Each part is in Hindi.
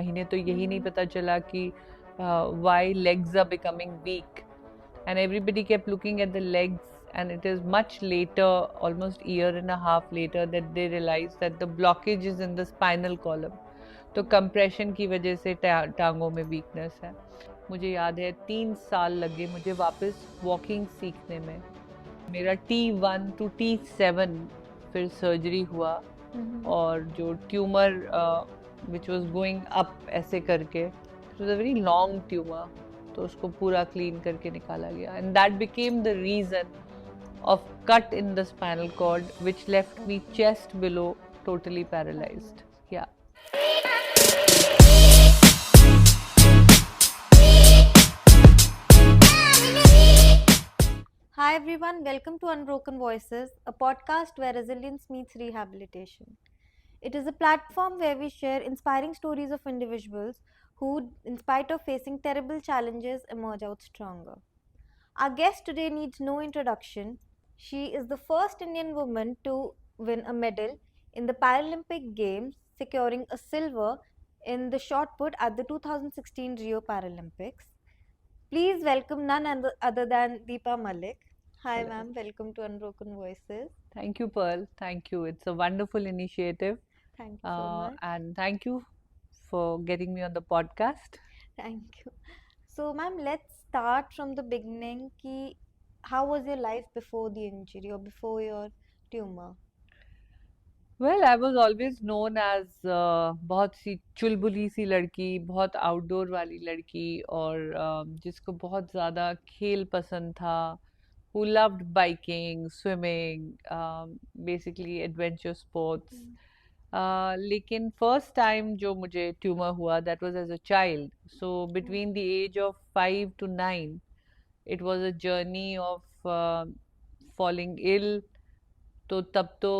महीने तो यही नहीं पता चला कि why legs are becoming weak, and everybody kept looking at the legs, and it is much later, almost year and a half later, that they realized that the blockage is in the spinal column. तो कंप्रेशन की वजह से टांगों में वीकनेस है। मुझे याद है 3 साल लगे मुझे वापस वॉकिंग सीखने में। मेरा T1 to T7 फिर सर्जरी हुआ, और जो tumour which was going up ऐसे करके, it was a very long tumour, तो उसको पूरा क्लीन करके निकाला गया, and that became the reason of cut in the spinal cord which left me chest below totally paralyzed. Yeah. Hi everyone, welcome to Unbroken Voices, a podcast where resilience meets rehabilitation. It is a platform where we share inspiring stories of individuals who, in spite of facing terrible challenges, emerge out stronger. Our guest today needs no introduction. She is the first Indian woman to win a medal in the Paralympic Games, securing a silver in the shot put at the 2016 Rio Paralympics. Please welcome none other than Deepa Malik. Hi, Hello. ma'am. Welcome to Unbroken Voices. Thank you, Pearl. Thank you. It's a wonderful initiative. Thank you so much. And thank you for getting me on the podcast. Thank you. So, ma'am, let's start from the beginning. Ki, how was your life before the injury or before your tumor? Well, I was always known as बहुत सी चुलबुली सी लड़की, बहुत आउटडोर वाली लड़की, और जिसको बहुत ज़्यादा खेल पसंद था, who loved biking, swimming, basically adventure sports. लेकिन फर्स्ट टाइम जो मुझे ट्यूमर हुआ, that was as a child. So between the age of 5 to 9, it was a journey of falling ill. तो तब तो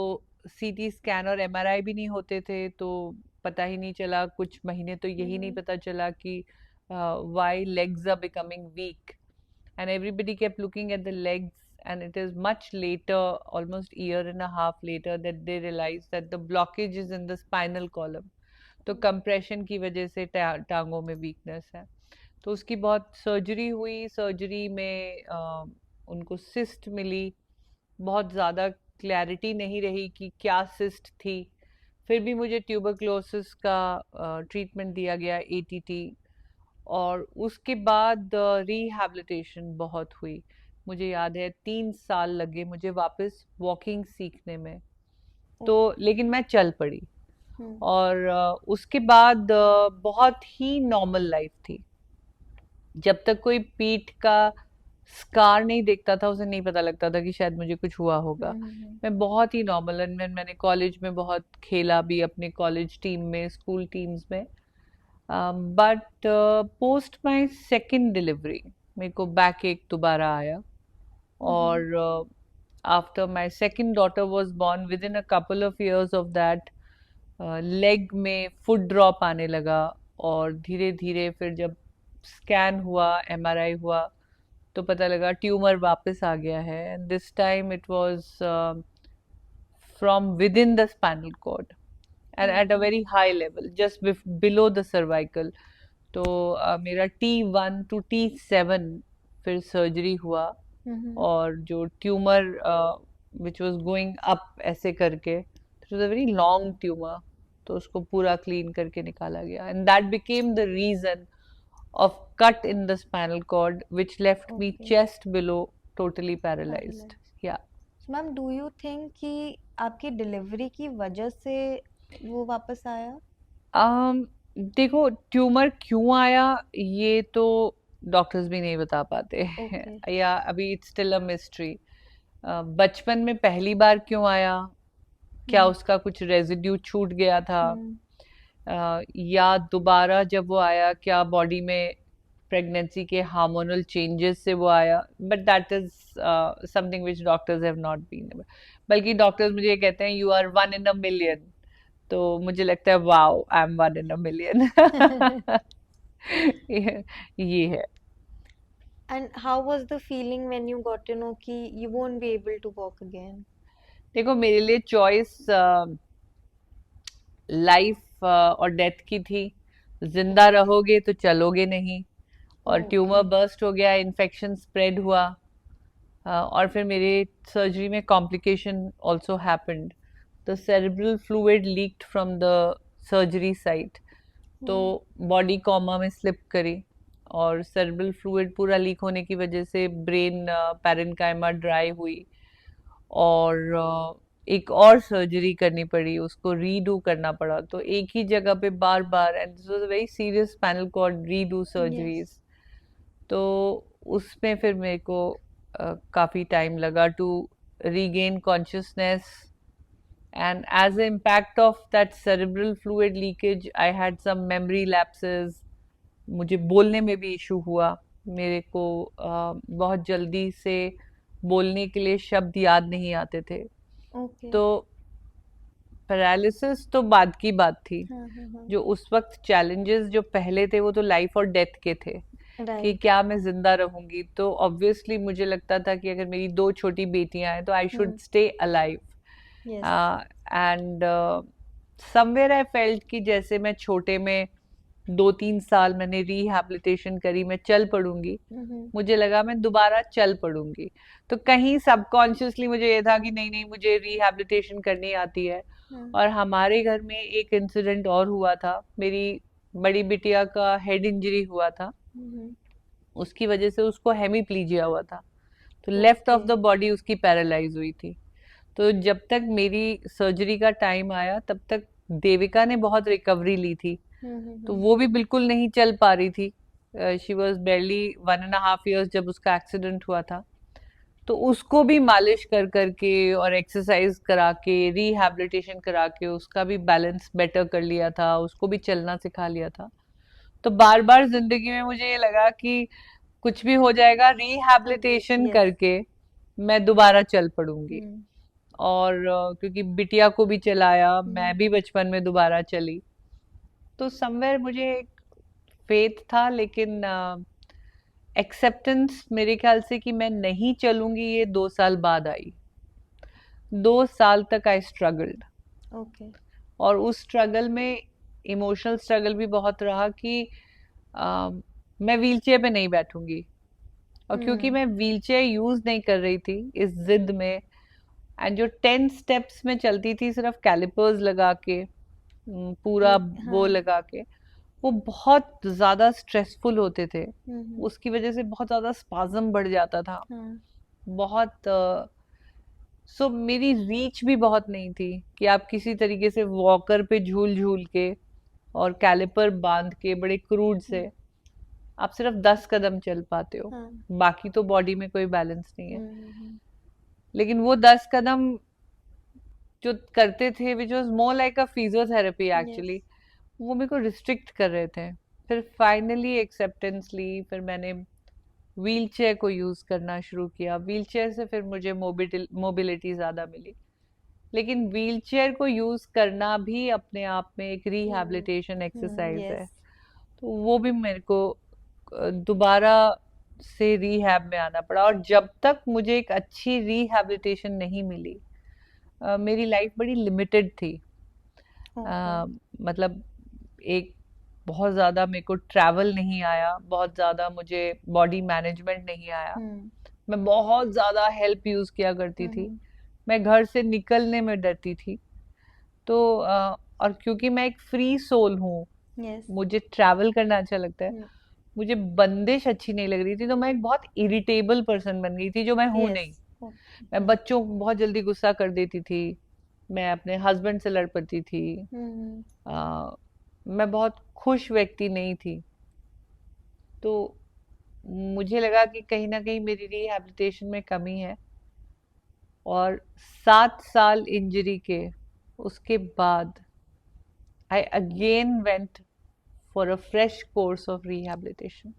सीटी स्कैन और एमआरआई भी नहीं होते थे, तो पता ही नहीं चला, कुछ महीने तो यही नहीं पता चला कि why legs are becoming weak, and everybody kept looking at the legs, and it is much later, almost year and a half later, that they realized that the blockage is in the spinal column. तो कंप्रेशन की वजह से टांगों में वीकनेस है, तो उसकी बहुत सर्जरी हुई। सर्जरी में उनको सिस्ट मिली, बहुत ज़्यादा क्लैरिटी नहीं रही कि क्या सिस्ट थी। फिर भी मुझे ट्यूबरक्लोसिस का ट्रीटमेंट दिया गया, एटीटी, और उसके बाद रिहैबिलिटेशन बहुत हुई। मुझे याद है 3 साल लगे मुझे वापस वॉकिंग सीखने में, तो लेकिन मैं चल पड़ी, और उसके बाद बहुत ही नॉर्मल लाइफ थी। जब तक कोई पीठ का स्कार नहीं देखता था, उसे नहीं पता लगता था कि शायद मुझे कुछ हुआ होगा। मैं बहुत ही नॉर्मल, मैंने कॉलेज में बहुत खेला भी, अपने कॉलेज टीम में, स्कूल टीम्स में, but post my second delivery मेरे को बैक एक दोबारा आया, और after my second daughter was born, within a couple of years of that, leg में फुट ड्रॉप आने लगा, और धीरे धीरे फिर जब स्कैन हुआ, एमआरआई हुआ, तो पता लगा ट्यूमर वापस आ गया है, and this time it was from within the spinal cord and at a very high level, just below the cervical. तो मेरा T1 to T7 फिर सर्जरी हुआ, और जो tumour which was going up ऐसे करके, it was a very long tumour, तो उसको पूरा क्लीन करके निकाला गया, and that became the reason of cut in the spinal cord which left me chest below totally paralyzed. Yeah. So, ma'am, do you think कि आपकी डिलीवरी की वजह से वो वापस आया? देखो, ट्यूमर क्यों आया ये तो डॉक्टर्स भी नहीं बता पाते या अभी इट्स स्टिल अ मिस्ट्री। बचपन में पहली बार क्यों आया, क्या उसका कुछ रेजिड्यू छूट गया था, या दोबारा जब वो आया, क्या बॉडी में प्रेगनेंसी के हार्मोनल चेंजेस से वो आया, but that is something which doctors have not been, बल्कि डॉक्टर्स मुझे कहते हैं you are 1 in a million, तो मुझे लगता है wow, I am 1 in a million. ये है। And how was the feeling when you got to know कि you won't be able to walk again? देखो, मेरे लिए चॉइस लाइफ और डेथ की थी, जिंदा रहोगे तो चलोगे नहीं, और ट्यूमर ओके। बर्स्ट हो गया, इन्फेक्शन स्प्रेड हुआ। और फिर मेरे सर्जरी में complication also happened. The cerebral fluid leaked from the surgery site. तो बॉडी कॉमा में स्लिप करी, और सेरेब्रल फ्लूइड पूरा लीक होने की वजह से ब्रेन पैरेन्काइमा ड्राई हुई, और एक और सर्जरी करनी पड़ी, उसको रीडू करना पड़ा। तो एक ही जगह पे बार बार, and this was a very serious spinal cord redo yes. Surgeries. तो उसमें फिर मेरे को काफी टाइम लगा to regain consciousness, and as the impact of that cerebral fluid leakage I had some memory lapses. मुझे बोलने में भी इशू हुआ। मेरे को बहुत जल्दी से बोलने के लिए शब्द याद नहीं आते थे। ओके। तो पैरालिसिस तो बाद की बात थी। हाँ हाँ हाँ। जो उस वक्त चैलेंजेस जो पहले थे वो तो लाइफ और डेथ के थे, कि राइट। क्या मैं जिंदा रहूंगी। तो ऑब्वियसली मुझे लगता था कि अगर मेरी दो छोटी बेटियां हैं तो I should stay alive. Yes. And somewhere I felt कि जैसे मैं छोटे में 2-3 साल मैंने रिहैबिलिटेशन करी, मैं चल पड़ूंगी, मुझे लगा मैं दोबारा चल पड़ूंगी। तो कहीं सबकॉन्शियसली मुझे ये था कि नहीं नहीं, मुझे रिहैबिलिटेशन करनी आती है। और हमारे घर में एक इंसिडेंट और हुआ था। मेरी बड़ी बिटिया का हेड इंजरी हुआ था, उसकी वजह से उसको हेमीप्लीजिया हुआ था। तो लेफ्ट ऑफ द बॉडी उसकी पैरालाइज हुई थी। तो जब तक मेरी सर्जरी का टाइम आया तब तक देविका ने बहुत रिकवरी ली थी। तो वो भी बिल्कुल नहीं चल पा रही थी। शी वॉज बेरली 1.5 years जब उसका एक्सीडेंट हुआ था। तो उसको भी मालिश कर करके और एक्सरसाइज करा के रिहैबिलिटेशन करा के उसका भी बैलेंस बेटर कर लिया था, उसको भी चलना सिखा लिया था। तो बार बार जिंदगी में मुझे ये लगा कि कुछ भी हो जाएगा, रिहैबिलिटेशन यस। करके मैं दोबारा चल पड़ूंगी। और क्योंकि बिटिया को भी चलाया, मैं भी बचपन में दोबारा चली। तो समवेयर मुझे एक फेथ था, लेकिन एक्सेप्टेंस मेरे ख्याल से कि मैं नहीं चलूंगी ये 2 साल बाद आई। 2 साल तक आई स्ट्रगल्ड। ओके। और उस स्ट्रगल में इमोशनल स्ट्रगल भी बहुत रहा कि मैं व्हीलचेयर पे नहीं बैठूंगी। और क्योंकि मैं व्हीलचेयर यूज नहीं कर रही थी इस जिद में, एंड जो 10 स्टेप्स में चलती थी सिर्फ कैलिपर्स लगा के, पूरा वो लगा के, वो बहुत ज्यादा स्ट्रेसफुल होते थे। उसकी वजह से बहुत ज्यादा स्पाज्म बढ़ जाता था। बहुत सो मेरी रीच भी बहुत नहीं थी कि आप किसी तरीके से वॉकर पे झूल झूल के और कैलिपर बांध के बड़े क्रूड से आप सिर्फ 10 कदम चल पाते हो। बाकी तो बॉडी में कोई बैलेंस नहीं है। लेकिन वो 10 कदम जो करते थे, which was more like a physiotherapy actually, वो मेरे को रिस्ट्रिक्ट कर रहे थे। फिर फाइनली एक्सेप्टेंस ली, फिर मैंने व्हील चेयर को यूज करना शुरू किया। व्हील चेयर से फिर मुझे मोबिलिटी ज्यादा मिली। लेकिन व्हील चेयर को यूज करना भी अपने आप में एक रिहैबिलिटेशन एक्सरसाइज है। तो वो भी मेरे को दोबारा से रिहैब में आना पड़ा। और जब तक मुझे एक अच्छी रिहैबिलिटेशन नहीं मिली, मेरी लाइफ बड़ी लिमिटेड थी। मतलब एक बहुत ज्यादा मेरे को ट्रैवल नहीं आया, बहुत ज्यादा मुझे बॉडी मैनेजमेंट नहीं आया। मैं बहुत ज्यादा हेल्प यूज किया करती थी। मैं घर से निकलने में डरती थी। तो और क्योंकि मैं एक फ्री सोल हूँ, मुझे ट्रैवल करना अच्छा लगता है, मुझे बंदिश अच्छी नहीं लग रही थी। तो मैं एक बहुत इरिटेबल पर्सन बन गई थी, जो मैं हूँ नहीं। मैं बच्चों को बहुत जल्दी गुस्सा कर देती थी, मैं अपने हस्बैंड से लड़ पड़ती थी। मैं बहुत खुश व्यक्ति नहीं थी। तो मुझे लगा कि कहीं ना कहीं मेरी रिहैबिलिटेशन में कमी है। और 7 साल इंजरी के उसके बाद I again went for a fresh course of rehabilitation.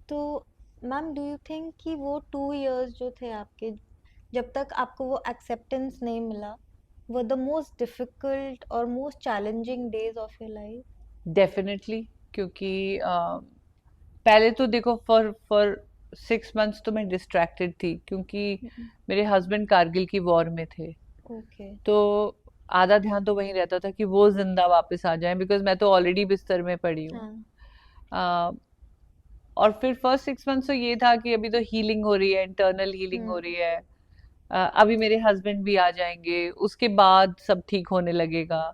तो मैम, डू यू थिंक कि वो 2 years जो थे आपके, जब तक आपको वो एक्सेप्टेंस नहीं मिला, were the most difficult or most challenging days of your life? Definitely, क्योंकि पहले तो देखो फॉर फॉर 6 months तो मैं डिस्ट्रैक्टेड थी, क्योंकि मेरे हस्बैंड कारगिल की वॉर में थे। Okay. तो आधा ध्यान तो वहीं रहता था कि वो जिंदा वापस आ जाएं, बिकॉज मैं तो ऑलरेडी बिस्तर में पड़ी हूँ। हाँ। आ, और फिर फर्स्ट 6 मंथ्स तो ये था कि अभी तो हीलिंग हो रही है, इंटरनल हीलिंग हो रही है। अभी मेरे हस्बैंड भी आ जाएंगे, उसके बाद सब ठीक होने लगेगा।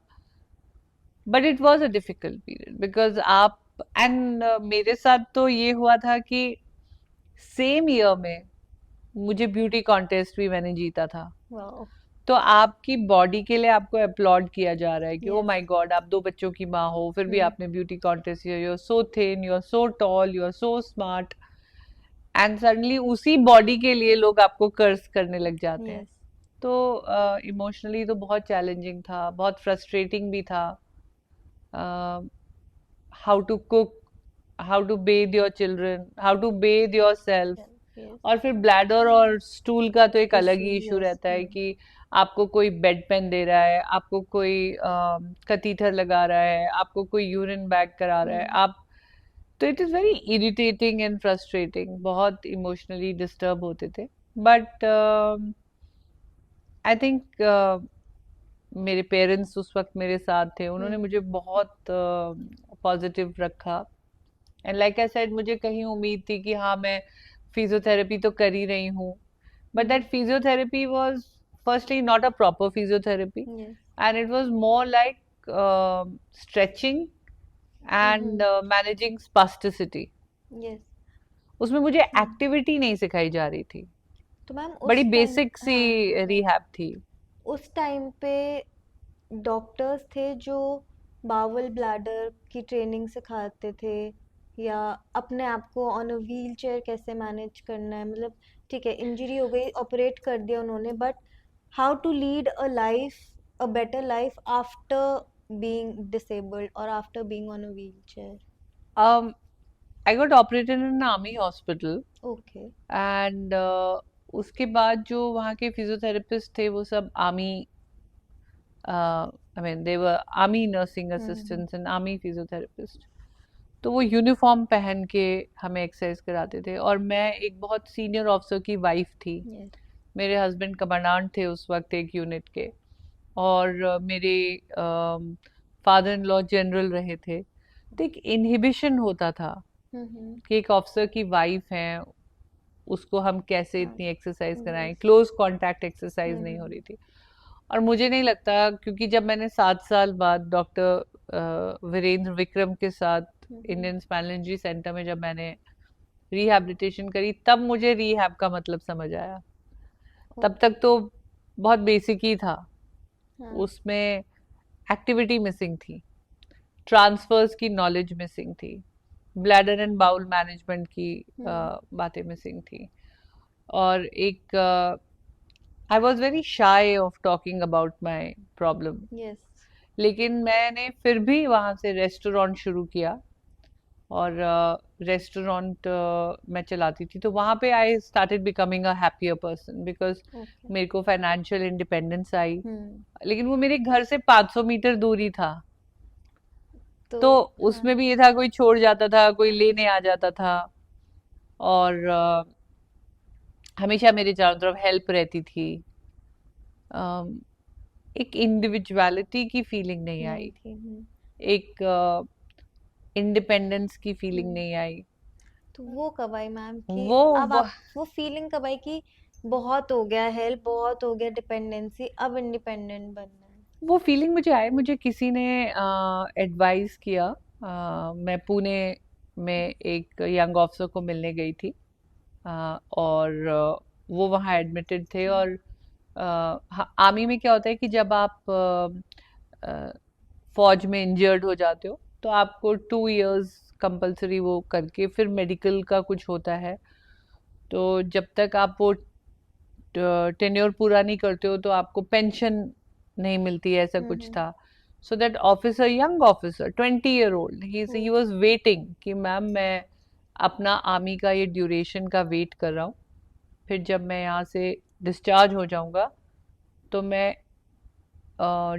But it was a difficult period because आप एंड मेरे साथ तो ये हुआ था कि सेम ईयर में मुझे ब्यूटी कॉन्टेस्ट भी मैंने जीता था। वाओ। तो आपकी बॉडी के लिए आपको अपलॉड किया जा रहा है कि ओ यस। माय गॉड, आप 2 बच्चों की माँ हो, फिर भी हम्म। आपने beauty contest, you are so thin, you are so tall, you are so smart, and suddenly उसी बॉडी के लिए लोग आपको कर्स करने लग जाते हैं। यस। तो इमोशनली तो बहुत चैलेंजिंग था, बहुत फ्रस्ट्रेटिंग भी था। How to cook, how to bathe your children, how to bathe yourself. Yes. और फिर ब्लैडर और स्टूल का तो एक अलग इशू। ही इशू यस। रहता है कि आपको कोई बेड पेन दे रहा है, आपको कोई कथीटर लगा रहा है, आपको कोई यूरिन बैग करा रहा है, हम्म। आप, तो it is very irritating and frustrating, बहुत इमोशनली डिस्टर्ब होते थे। बट आई थिंक मेरे पेरेंट्स उस वक्त मेरे साथ थे, उन्होंने हम्म। मुझे बहुत पॉजिटिव रखा। एंड लाइक आई सेड, मुझे कहीं उम्मीद थी कि हाँ मैं फिजियोथेरेपी तो कर ही रही हूँ, but that physiotherapy was firstly not a proper physiotherapy, yes. and it was more like stretching and hmm. managing spasticity. Yes. उसमें मुझे एक्टिविटी नहीं सिखाई जा रही थी, तो मैम बड़ी उस टाइम, बेसिक सी हाँ, हाँ, रिहैब थी। उस टाइम पे डॉक्टर्स थे जो बावल ब्लैडर की ट्रेनिंग सिखाते थे, या अपने आप को ऑन अ व्हील चेयर कैसे मैनेज करना है, मतलब ठीक है इंजरी हो गई ऑपरेट कर दिया उन्होंने, but how to lead a life, a better life after being disabled और after being on a wheelchair? um, I got operated in an army hospital, okay. and उसके बाद जो वहाँ के फिजियोथेरेपिस्ट थे वो सब army, I mean they were army nursing hmm. Assistants and army physiotherapist. तो वो यूनिफॉर्म पहन के हमें एक्सरसाइज कराते थे, और मैं एक बहुत सीनियर ऑफिसर की वाइफ थी। यस। मेरे हस्बैंड कमांडेंट थे उस वक्त एक यूनिट के, और मेरे फादर इन लॉ जनरल रहे थे। तो एक इनहिबिशन होता था हम्म। कि एक ऑफिसर की वाइफ है, उसको हम कैसे हाँ। इतनी एक्सरसाइज कराएं, यस। क्लोज कांटेक्ट एक्सरसाइज नहीं हो रही थी। और मुझे नहीं लगता, क्योंकि जब मैंने 7 साल बाद डॉक्टर वीरेंद्र विक्रम के साथ इंडियन स्पाइनल इंजरी सेंटर में जब मैंने रिहैबिलिटेशन करी, तब मुझे रिहैब का मतलब समझ आया। तब तक तो बहुत बेसिक ही था, हाँ। उसमें एक्टिविटी मिसिंग थी, ट्रांसफर्स की नॉलेज मिसिंग थी, ब्लैडर एंड बाउल मैनेजमेंट की बातें मिसिंग थी। और एक I was very shy of talking about my problem. Yes. लेकिन मैंने फिर भी वहाँ से रेस्टोरेंट शुरू किया, और रेस्टोरेंट मैं चलाती थी, तो वहाँ पे I started becoming a happier person, because okay. मेरे को फाइनेंशियल इंडिपेंडेंस आई। हम्म। लेकिन वो मेरे घर से 500 मीटर दूरी था, तो तो हाँ। उसमें भी ये था, कोई छोड़ जाता था, कोई लेने आ जाता था, और हमेशा मेरे चारों तरफ हेल्प रहती थी। अम, एक इंडिविजुअलिटी की फीलिंग नहीं नहीं आई, थी। एक इंडिपेंडेंस की फीलिंग हम्म। नहीं आई। तो वो कब आई मैम कि वो अब वो, आप, वो फीलिंग कब आई कि बहुत हो गया हेल्प, बहुत हो गया डिपेंडेंसी, अब इंडिपेंडेंट बनना है? वो फीलिंग मुझे आई, मुझे किसी ने एडवाइस किया। मैं पुणे में एक यंग ऑफिसर को मिलने गई थी, और वो वहाँ एडमिटेड थे। और आर्मी में क्या होता है कि जब आप फौज में इंजर्ड हो जाते हो, तो आपको 2 इयर्स कंपलसरी वो करके फिर मेडिकल का कुछ होता है। तो जब तक आप वो टेन्योर पूरा नहीं करते हो, तो आपको पेंशन नहीं मिलती है, ऐसा कुछ हम्म। था। So that officer, young officer, 20 year old, he ओ। वॉज वेटिंग कि मैम मैं अपना आर्मी का ये ड्यूरेशन का वेट कर रहा हूँ, फिर जब मैं यहाँ से डिस्चार्ज हो जाऊंगा तो मैं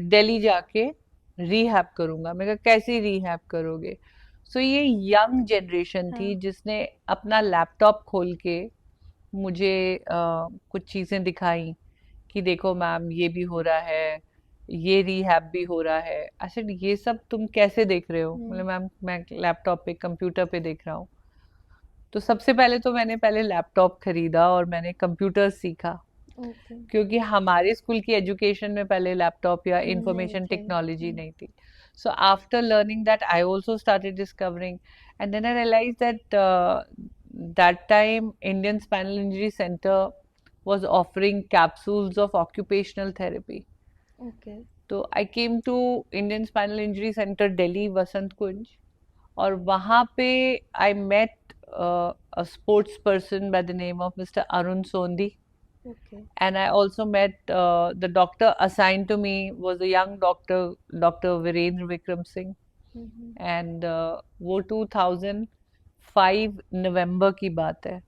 दिल्ली जाके रीहैब करूंगा। मैं कहा कैसी रीहैब करोगे? सो ये यंग जनरेशन थी हाँ। जिसने अपना लैपटॉप खोल के मुझे कुछ चीज़ें दिखाई कि देखो मैम ये भी हो रहा है, ये रिहैब भी हो रहा है। अच्छा, ये सब तुम कैसे देख रहे हो? हम्म। मतलब मैम, मैं लैपटॉप पे, कंप्यूटर पे देख रहा हूँ। तो सबसे पहले तो मैंने पहले लैपटॉप खरीदा और मैंने कंप्यूटर सीखा, ओके। क्योंकि हमारे स्कूल की एजुकेशन में पहले लैपटॉप या नहीं इंफॉर्मेशन थे। टेक्नोलॉजी नहीं थी. So after learning that, I also started discovering, and then I realized that that time Indian Spinal Injury Center was offering capsules of occupational therapy. Okay. तो I came to Indian Spinal Injury Center Delhi, वसंत कुंज, और वहाँ पे I met a sports person by the name of Mr. Arun Sondi. Okay. And I also met the doctor assigned to me was a young doctor, Dr. Virendra Vikram Singh. And वो 2005 नवंबर की बात है.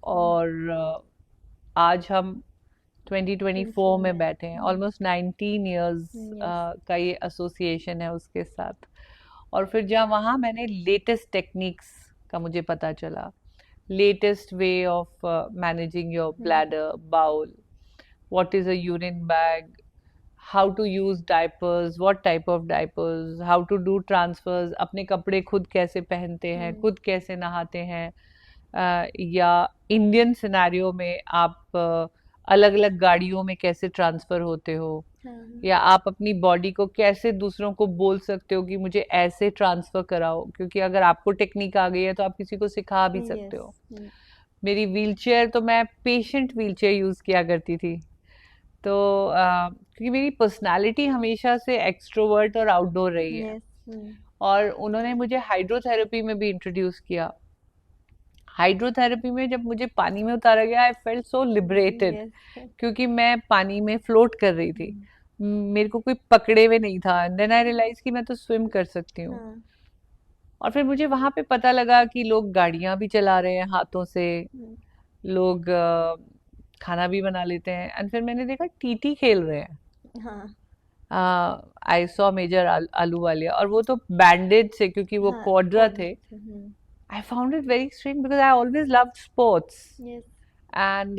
और आज हम 2024 में बैठे हैं. ऑलमोस्ट 19 years का ये एसोसिएशन है उसके साथ. और फिर जहाँ वहाँ मैंने लेटेस्ट टेक्निक्स का मुझे पता चला, latest way of managing your bladder, bowel, what is a urine bag, how to use diapers, what type of diapers, how to do transfers, अपने कपड़े खुद कैसे पहनते हैं, खुद कैसे नहाते हैं, या इंडियन सिनेरियो में आप अलग अलग गाड़ियों में कैसे ट्रांसफर होते हो, या आप अपनी बॉडी को कैसे दूसरों को बोल सकते हो कि मुझे ऐसे ट्रांसफर कराओ, क्योंकि अगर आपको टेक्निक आ गई है तो आप किसी को सिखा भी सकते हो. मेरी व्हीलचेयर, तो मैं पेशेंट व्हीलचेयर यूज किया करती थी. तो क्योंकि मेरी पर्सनालिटी हमेशा से एक्सट्रोवर्ट और आउटडोर रही है. और उन्होंने मुझे हाइड्रोथेरेपी में भी इंट्रोड्यूस किया. हाइड्रोथेरेपी में जब मुझे पानी में उतारा गया, आई फेल्ट सो लिबरेटेड, क्योंकि मैं पानी में फ्लोट कर रही थी. मेरे को कोई पकड़े हुए नहीं था. देन आई रियलाइज कि मैं तो स्विम कर सकती हूँ. और फिर मुझे वहां पे पता लगा कि लोग गाड़ियां भी चला रहे हैं हाथों से, लोग खाना भी बना लेते हैं. एंड फिर मैंने देखा टीटी खेल रहे हैं. आई सॉ मेजर आलू वाले, और वो तो बैंडेड से, क्योंकि वो क्वाड्रा थे. I found it very strange because I always loved sports. Yes. And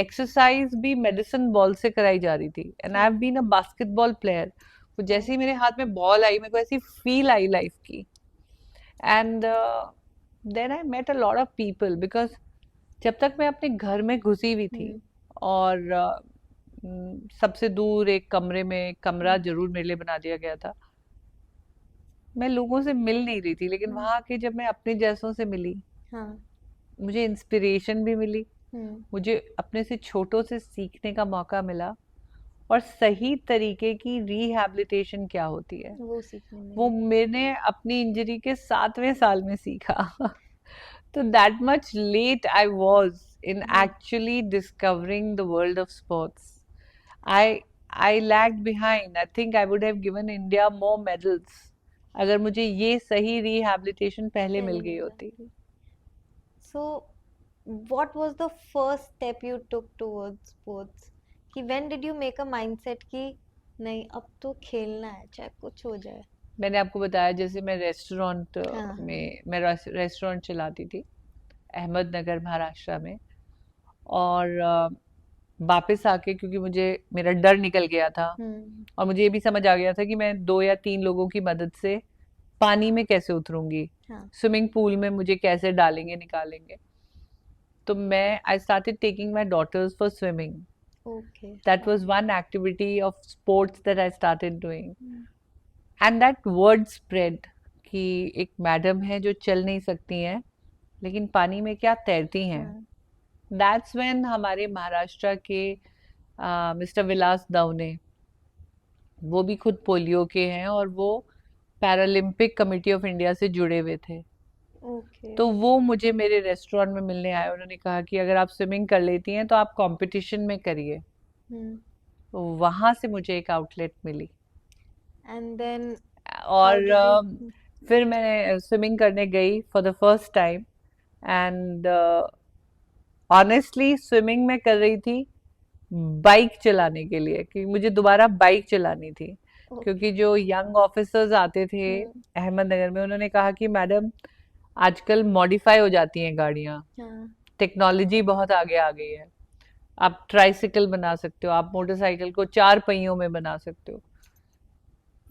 exercise भी medicine ball से कराई जा रही थी. And I've been a basketball player. तो जैसे ही मेरे हाथ में बॉल आई, मेरे को ऐसी फील आई लाइफ की. And then I met a lot of people because जब तक मैं अपने घर में घुसी हुई थी, और सबसे दूर एक कमरे में कमरा जरूर मेरे लिए बना दिया गया था, मैं लोगों से मिल नहीं रही थी. लेकिन वहां के जब मैं अपने जैसों से मिली, मुझे इंस्पिरेशन भी मिली, मुझे अपने से छोटों से सीखने का मौका मिला, और सही तरीके की रिहैबिलिटेशन क्या होती है वो मैंने अपनी इंजरी के 7वें साल में सीखा. तो that much late I was in actually discovering the world of sports. I lagged behind. I think I would have given India more medals अगर मुझे ये सही रिहैबिलिटेशन पहले मिल गई होती. So what was the first step you took towards sports? कि when did you make a mindset कि नहीं अब तो खेलना है चाहे कुछ हो जाए? मैंने आपको बताया, जैसे मैं रेस्टोरेंट में, मैं रेस्टोरेंट चलाती थी अहमदनगर महाराष्ट्र में. और वापस आके, क्योंकि मुझे मेरा डर निकल गया था, और मुझे ये भी समझ आ गया था कि मैं 2 या 3 लोगों की मदद से पानी में कैसे उतरूंगी, स्विमिंग पूल में मुझे कैसे डालेंगे निकालेंगे. तो मैं I started taking my daughters for swimming. That was one activity of sports that I started doing. And that word spread कि एक मैडम है जो चल नहीं सकती हैं लेकिन पानी में क्या तैरती हैं. दैट्स व्हेन हमारे महाराष्ट्र के मिस्टर विलास दवने, वो भी खुद पोलियो के हैं और वो पैरालंपिक कमेटी ऑफ इंडिया से जुड़े हुए थे. तो वो मुझे मेरे रेस्टोरेंट में मिलने आए. उन्होंने कहा कि अगर आप स्विमिंग कर लेती हैं तो आप कंपटीशन में करिए. तो वहां से मुझे एक आउटलेट मिली. एंड देन और फिर मैं स्विमिंग करने गई for the first time. And honestly swimming में कर रही थी बाइक चलाने के लिए, कि मुझे दोबारा बाइक चलानी थी. क्योंकि जो यंग ऑफिसर्स आते थे अहमदनगर में, उन्होंने कहा कि मैडम आजकल मॉडिफाई हो जाती हैं गाड़ियाँ, टेक्नोलॉजी बहुत आगे आ गई है, आप ट्राइसिकल बना सकते हो, आप मोटरसाइकिल को 4 पहियों में बना सकते हो।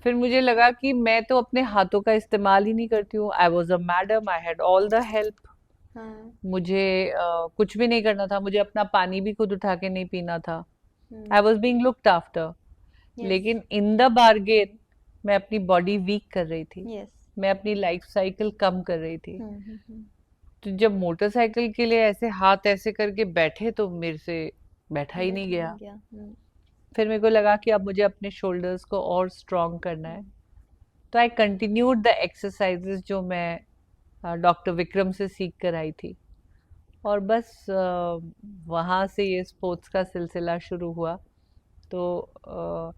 फिर मुझे लगा कि मैं तो अपने हाथों का इस्तेमाल ही नहीं करती हूँ। I was a madam, I had all the help. हाँ। मुझे कुछ भी नहीं करना था, मुझे अपना पानी भी खुद उठा के नहीं पीना था। I was being looked after. Yes. लेकिन इन द बार्गेन मैं अपनी बॉडी वीक कर रही थी, यस। मैं अपनी लाइफ साइकिल कम कर रही थी। हम्म। तो जब मोटरसाइकिल के लिए ऐसे हाथ ऐसे करके बैठे तो मेरे से बैठा ही नहीं बैठा गया। नहीं गया। फिर मेरे को लगा कि अब मुझे अपने शोल्डर्स को और स्ट्रॉन्ग करना है। हम्म। तो आई कंटिन्यूड द एक्सरसाइजेस जो मैं डॉक्टर विक्रम से सीख कर आई थी। और बस वहाँ से ये स्पोर्ट्स का सिलसिला शुरू हुआ। तो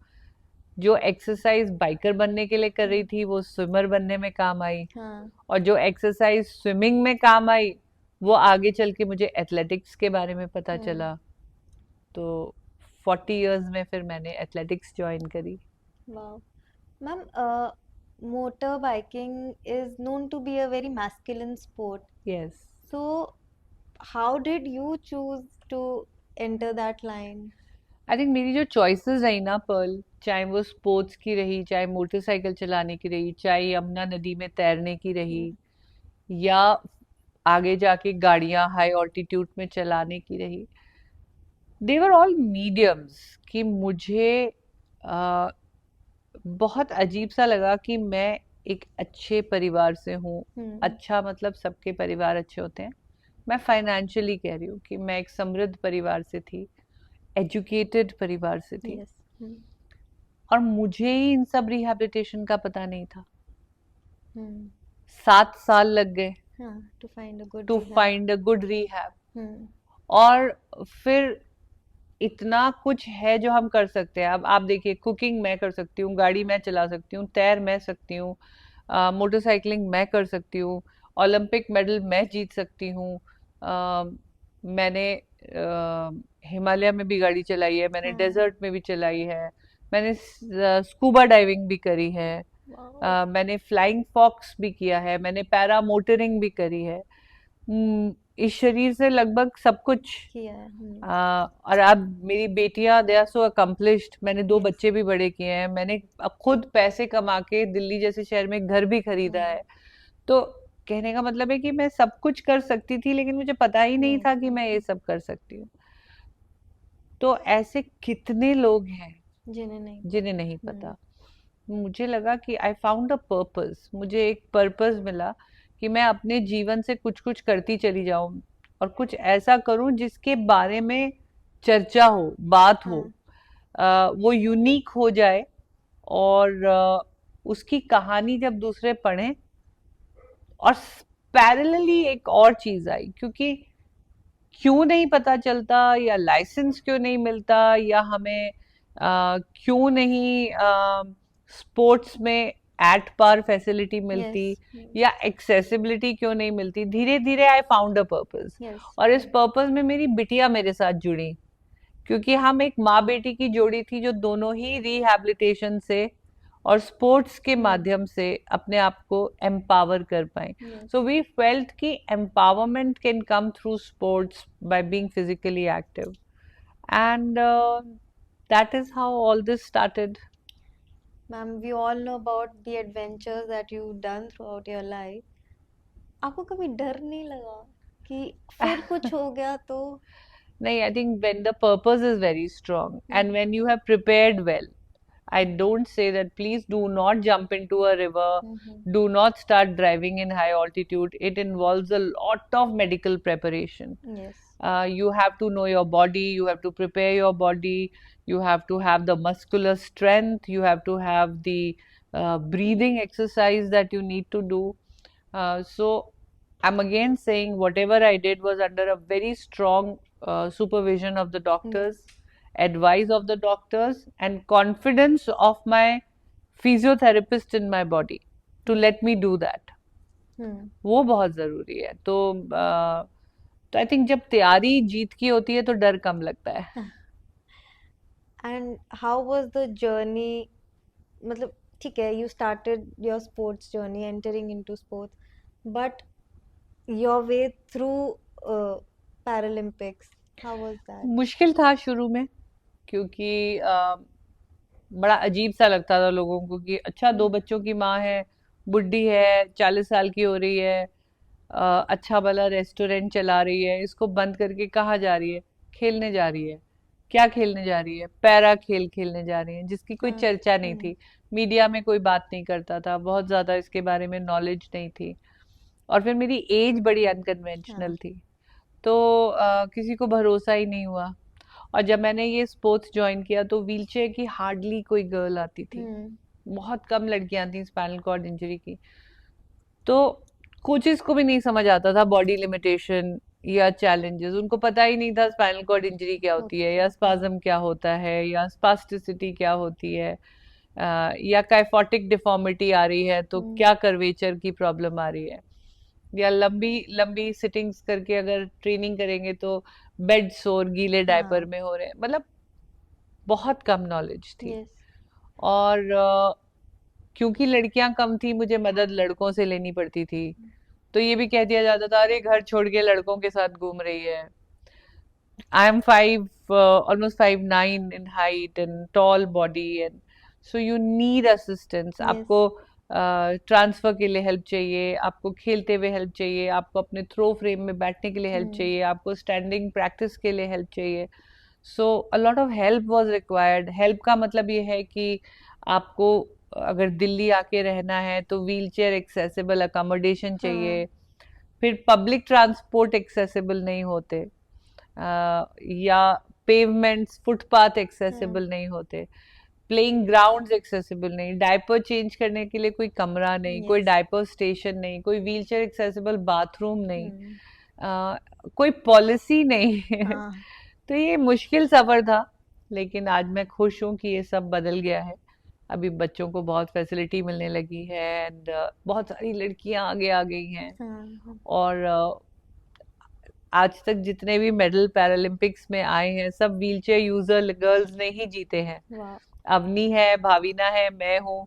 जो एक्सरसाइज बाइकर बनने के लिए कर रही थी वो स्विमर बनने में काम आई। हाँ। और जो एक्सरसाइज स्विमिंग में काम आई वो आगे चल के मुझे एथलेटिक्स के बारे में पता चला। तो 40 इयर्स में फिर मैंने एथलेटिक्स ज्वाइन करी। Wow ma'am, motor biking is known to be a very masculine sport. Yes. So, how did you choose to enter that line? I think मेरी जो चॉइसेस रही ना पर्ल, चाहे वो स्पोर्ट्स की रही, चाहे मोटरसाइकिल चलाने की रही, चाहे यमुना नदी में तैरने की रही, Hmm. या आगे जाके गाड़ियां हाई ऑल्टीट्यूड में चलाने की रही, दे वर ऑल मीडियम्स। कि मुझे अ, बहुत अजीब सा लगा कि मैं एक अच्छे परिवार से हूँ। अच्छा मतलब सबके परिवार अच्छे होते हैं। मैं फाइनेंशियली कह रही हूँ कि मैं एक समृद्ध परिवार से थी, एजुकेटेड परिवार से थी। Yes. और मुझे ही इन सब रिहैबिलिटेशन का पता नहीं था। Hmm. 7 साल लग गए हाँ, to find a good to rehab. Find a good rehab. Hmm. और फिर इतना कुछ है जो हम कर सकते हैं। अब आप देखिए, कुकिंग मैं कर सकती हूँ, गाड़ी मैं चला सकती हूँ, तैर मैं सकती हूँ, मोटरसाइकिलिंग मैं कर सकती हूँ, ओलंपिक मेडल मैं जीत सकती हूँ। मैंने हिमालय में भी गाड़ी चलाई है, मैंने हाँ. डेजर्ट में भी चलाई है, मैंने स्कूबा डाइविंग भी करी है, Wow. मैंने फ्लाइंग फॉक्स भी किया है, मैंने पैरा मोटरिंग भी करी है। इस शरीर से लगभग सब कुछ। किया है. और अब मेरी बेटियां दे आर सो अकम्पलिश्ड। मैंने 2 Yes. बच्चे भी बड़े किए हैं, मैंने अब खुद पैसे कमा के दिल्ली जैसे शहर में घर भी खरीदा Hmm. है। तो कहने का मतलब है कि मैं सब कुछ कर सकती थी, लेकिन मुझे पता ही नहीं नहीं. था कि मैं ये सब कर सकती हूँ। तो ऐसे कितने लोग हैं जिन्हें नहीं जिन्हें पता. नहीं पता। मुझे लगा कि आई फाउंड अ पर्पस, मुझे एक पर्पस मिला कि मैं अपने जीवन से कुछ कुछ करती चली जाऊं और कुछ ऐसा करूं जिसके बारे में चर्चा हो, बात हो, हाँ. वो यूनिक हो जाए। और उसकी कहानी जब दूसरे पढ़ें। और पैरेलली एक और चीज आई, क्योंकि क्यों नहीं पता चलता, या लाइसेंस क्यों नहीं मिलता, या हमें क्यों नहीं स्पोर्ट्स में एट पार फैसिलिटी मिलती, Yes. या एक्सेसिबिलिटी क्यों नहीं मिलती। धीरे धीरे I found a purpose. Yes. और इस पर्पस में मेरी बिटिया मेरे साथ जुड़ी, क्योंकि हम एक माँ बेटी की जोड़ी थी जो दोनों ही रिहैबिलिटेशन से और स्पोर्ट्स के माध्यम से अपने आप को एम्पावर कर पाए। Yes. सो वी फेल्ट कि empowerment can come through sports by being physically active. And that is how all this started. Ma'am, we all know about the adventures that you've done throughout your life. आपको कभी डर नहीं लगा कि फिर कुछ हो गया तो? नहीं, I think when the purpose is very strong and when you have prepared well, I don't say that please do not jump into a river, do not start driving in high altitude. It involves a lot of medical preparation. Yes. You have to know your body, you have to prepare your body, you have to have the muscular strength, you have to have the breathing exercise that you need to do. So I'm again saying whatever I did was under a very strong supervision of the doctors, advice of the doctors, and confidence of my physiotherapist in my body to let me do that. वो बहुत जरूरी है। तो आई थिंक जब तैयारी जीत की होती है तो डर कम लगता है। And how was the journey? मतलब ठीक है, you started your sports journey, entering into sports, but your way through Paralympics. How was that? मुश्किल था शुरू में, क्योंकि बड़ा अजीब सा लगता था लोगों को कि अच्छा, दो बच्चों की माँ है, बुढ़ी है, 40 साल की हो रही है, अच्छा भला रेस्टोरेंट चला रही है, इसको बंद करके कहाँ जा रही है? खेलने जा रही है। क्या खेलने जा रही है? पैरा खेल खेलने जा रही है, जिसकी कोई हाँ। चर्चा नहीं थी। मीडिया में कोई बात नहीं करता था, बहुत ज्यादा इसके बारे में नॉलेज नहीं थी। और फिर मेरी एज बड़ी हाँ। अनकन्वेंशनल थी, तो किसी को भरोसा ही नहीं हुआ। और जब मैंने ये स्पोर्ट्स ज्वाइन किया तो व्हीलचेयर की हार्डली कोई गर्ल आती थी, बहुत कम लड़कियां थी स्पाइनल कॉर्ड इंजरी की। तो कोचेस को भी नहीं समझ आता था बॉडी लिमिटेशन या चैलेंजेस, उनको पता ही नहीं था स्पाइनल कॉर्ड इंजरी क्या होती है, या स्पाज्म क्या होता है, या स्पास्टिसिटी क्या होती है, या काइफोटिक डिफॉर्मिटी आ रही है तो क्या कर्वेचर की प्रॉब्लम आ रही है, या लंबी लंबी सिटिंग्स करके अगर ट्रेनिंग करेंगे तो बेड सोर गीले डायपर हाँ। में हो रहे हैं। मतलब बहुत कम नॉलेज थी। Yes. और क्योंकि लड़कियां कम थी, मुझे मदद लड़कों से लेनी पड़ती थी। तो ये भी कह दिया जाता था, अरे घर छोड़ के लड़कों के साथ घूम रही है। I am 5, almost 5'9" in height and tall body, and so you need assistance. Yes. आपको ट्रांसफर के लिए हेल्प चाहिए, आपको खेलते हुए हेल्प चाहिए, आपको अपने थ्रो फ्रेम में बैठने के लिए हेल्प चाहिए, आपको स्टैंडिंग प्रैक्टिस के लिए हेल्प चाहिए। So a lot of help was required. Help का मतलब ये है कि आपको अगर दिल्ली आके रहना है तो व्हील चेयर एक्सेसिबल अकोमोडेशन चाहिए। फिर पब्लिक ट्रांसपोर्ट एक्सेसिबल नहीं होते, या पेवमेंट्स फुटपाथ एक्सेसिबल नहीं होते, प्लेइंग ग्राउंड्स एक्सेसिबल नहीं, डायपर चेंज करने के लिए कोई कमरा नहीं, कोई डायपर स्टेशन नहीं, कोई व्हीलचेयर एक्सेसिबल बाथरूम नहीं, कोई पॉलिसी नहीं। तो ये मुश्किल सफर था, लेकिन आज मैं खुश हूँ कि ये सब बदल गया है। अभी बच्चों को बहुत फैसिलिटी मिलने लगी है, एंड बहुत सारी लड़कियां आगे आ गई हैं। और आज तक जितने भी मेडल पैरालंपिक्स में आए हैं सब व्हीलचेयर यूजर गर्ल्स ने ही जीते हैं। अवनी है, भाविना है, मैं हूँ,